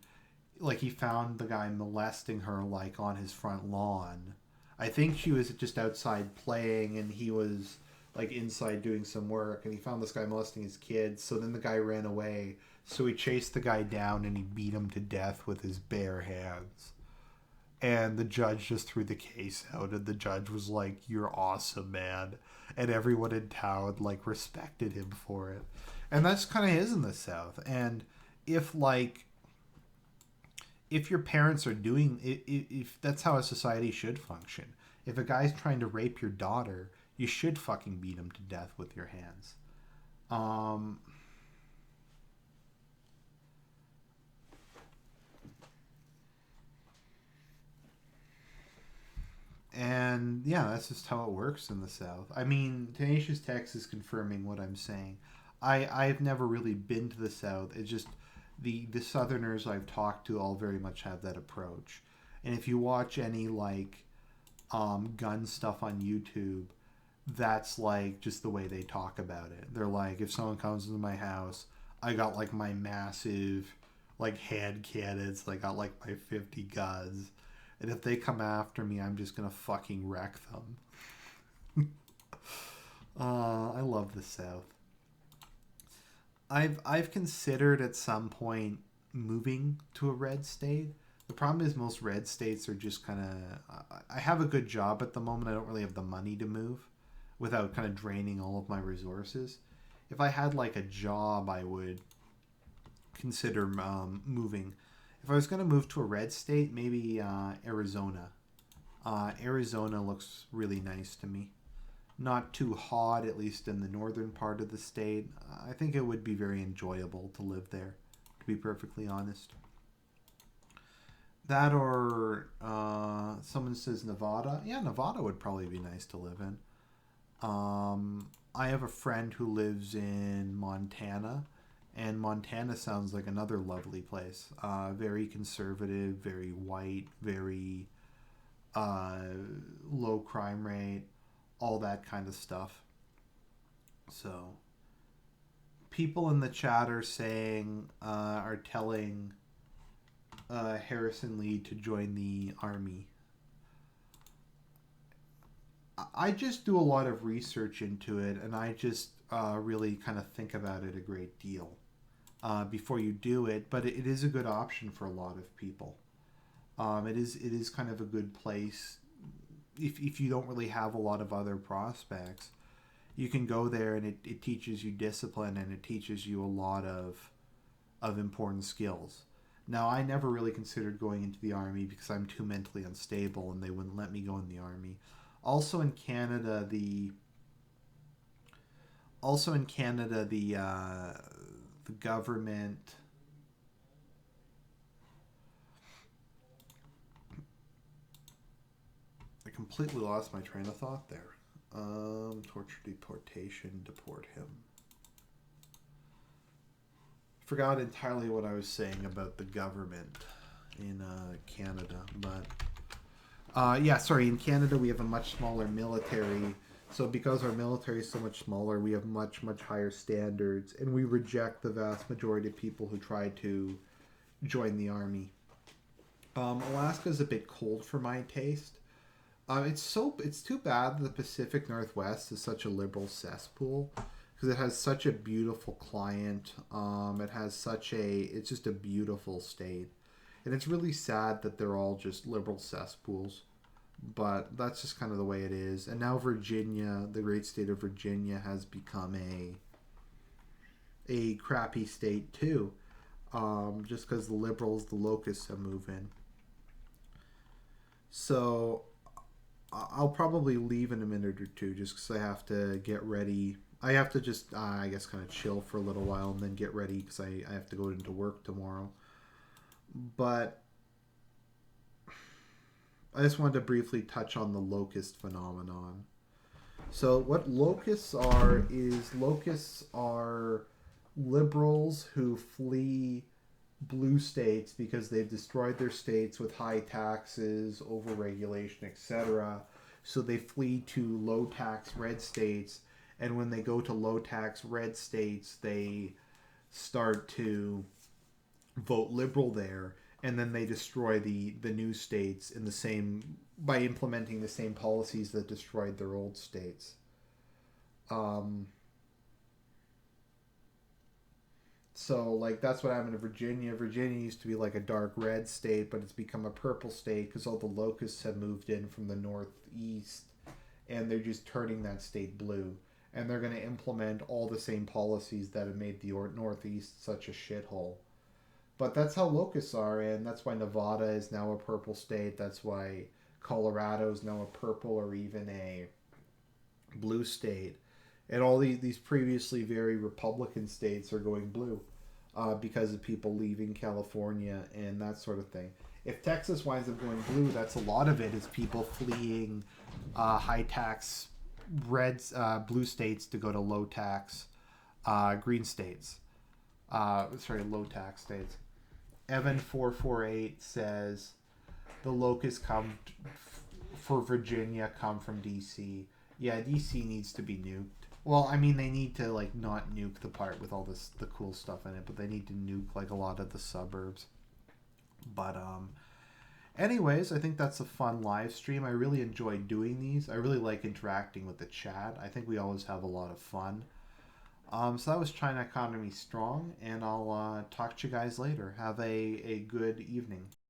like he found the guy molesting her like on his front lawn. I think she was just outside playing and he was like inside doing some work and he found this guy molesting his kids. So then the guy ran away. So he chased the guy down and he beat him to death with his bare hands. And the judge just threw the case out and the judge was like, "You're awesome, man." And everyone in town like respected him for it. And that's kind of is in the South. And if like if your parents are doing if that's how a society should function. If a guy's trying to rape your daughter, you should fucking beat him to death with your hands. Um, and yeah, that's just how it works in the South. I mean, Tenacious Text is confirming what I'm saying. I've never really been to the South. It's just the Southerners I've talked to all very much have that approach. And if you watch any like gun stuff on YouTube, that's like just the way they talk about it. They're like, if someone comes into my house, I got like my massive like hand cannons, like I got like my 50 guns. And if they come after me, I'm just gonna fucking wreck them. I love the South. I've considered at some point moving to a red state. The problem is most red states are just kind of. I have a good job at the moment. I don't really have the money to move without kind of draining all of my resources. If I had like a job, I would consider moving. If I was going to move to a red state, maybe Arizona. Arizona looks really nice to me. Not too hot, at least in the northern part of the state. I think it would be very enjoyable to live there, to be perfectly honest. That or someone says Nevada. Yeah, Nevada would probably be nice to live in. I have a friend who lives in Montana, and Montana sounds like another lovely place. Very conservative, very white, very uh, low crime rate, all that kind of stuff. So, people in the chat are saying, are telling Harrison Lee to join the army. I just do a lot of research into it, and I just really kind of think about it a great deal before you do it. But it is a good option for a lot of people. It is kind of a good place if you don't really have a lot of other prospects. You can go there, and it teaches you discipline, and it teaches you a lot of important skills. Now, I never really considered going into the army because I'm too mentally unstable, and they wouldn't let me go in the army. Also in Canada, the government. I completely lost my train of thought there. Torture, deportation, deport him. Forgot entirely what I was saying about the government in Canada, but yeah, sorry. In Canada, we have a much smaller military, So because our military is so much smaller, we have much, much higher standards, and we reject the vast majority of people who try to join the army. Alaska is a bit cold for my taste. It's too bad the Pacific Northwest is such a liberal cesspool because it has such a beautiful climate. It's just a beautiful state, and it's really sad that they're all just liberal cesspools. But that's just kind of the way it is. And now Virginia, the great state of Virginia, has become a crappy state too, just because the liberals, the locusts, have moved in. So I'll probably leave in a minute or two just because I have to get ready. I have to just, I guess, kind of chill for a little while and then get ready because I have to go into work tomorrow. But I just wanted to briefly touch on the locust phenomenon. So, what locusts are liberals who flee blue states because they've destroyed their states with high taxes, overregulation, etc. So they flee to low tax red states, and when they go to low tax red states, they start to vote liberal there, and then they destroy the new states in the same by implementing the same policies that destroyed their old states. Um, So like that's what happened to Virginia. Virginia used to be like a dark red state, but it's become a purple state because all the locusts have moved in from the northeast, and they're just turning that state blue. And they're going to implement all the same policies that have made the northeast such a shithole. But that's how locusts are, and that's why Nevada is now a purple state. That's why Colorado is now a purple or even a blue state, and all these previously very Republican states are going blue because of people leaving California and that sort of thing. If Texas winds up going blue, that's a lot of it is people fleeing high tax blue states to go to low tax green states. Low tax states. Evan448 says the locusts for Virginia come from DC. Yeah, DC needs to be nuked. Well, I mean, they need to like not nuke the part with all this the cool stuff in it, but they need to nuke like a lot of the suburbs. But anyways, I think that's a fun live stream. I really enjoy doing these. I really like interacting with the chat. I think we always have a lot of fun. So that was China Economy Strong, and I'll talk to you guys later. Have a good evening.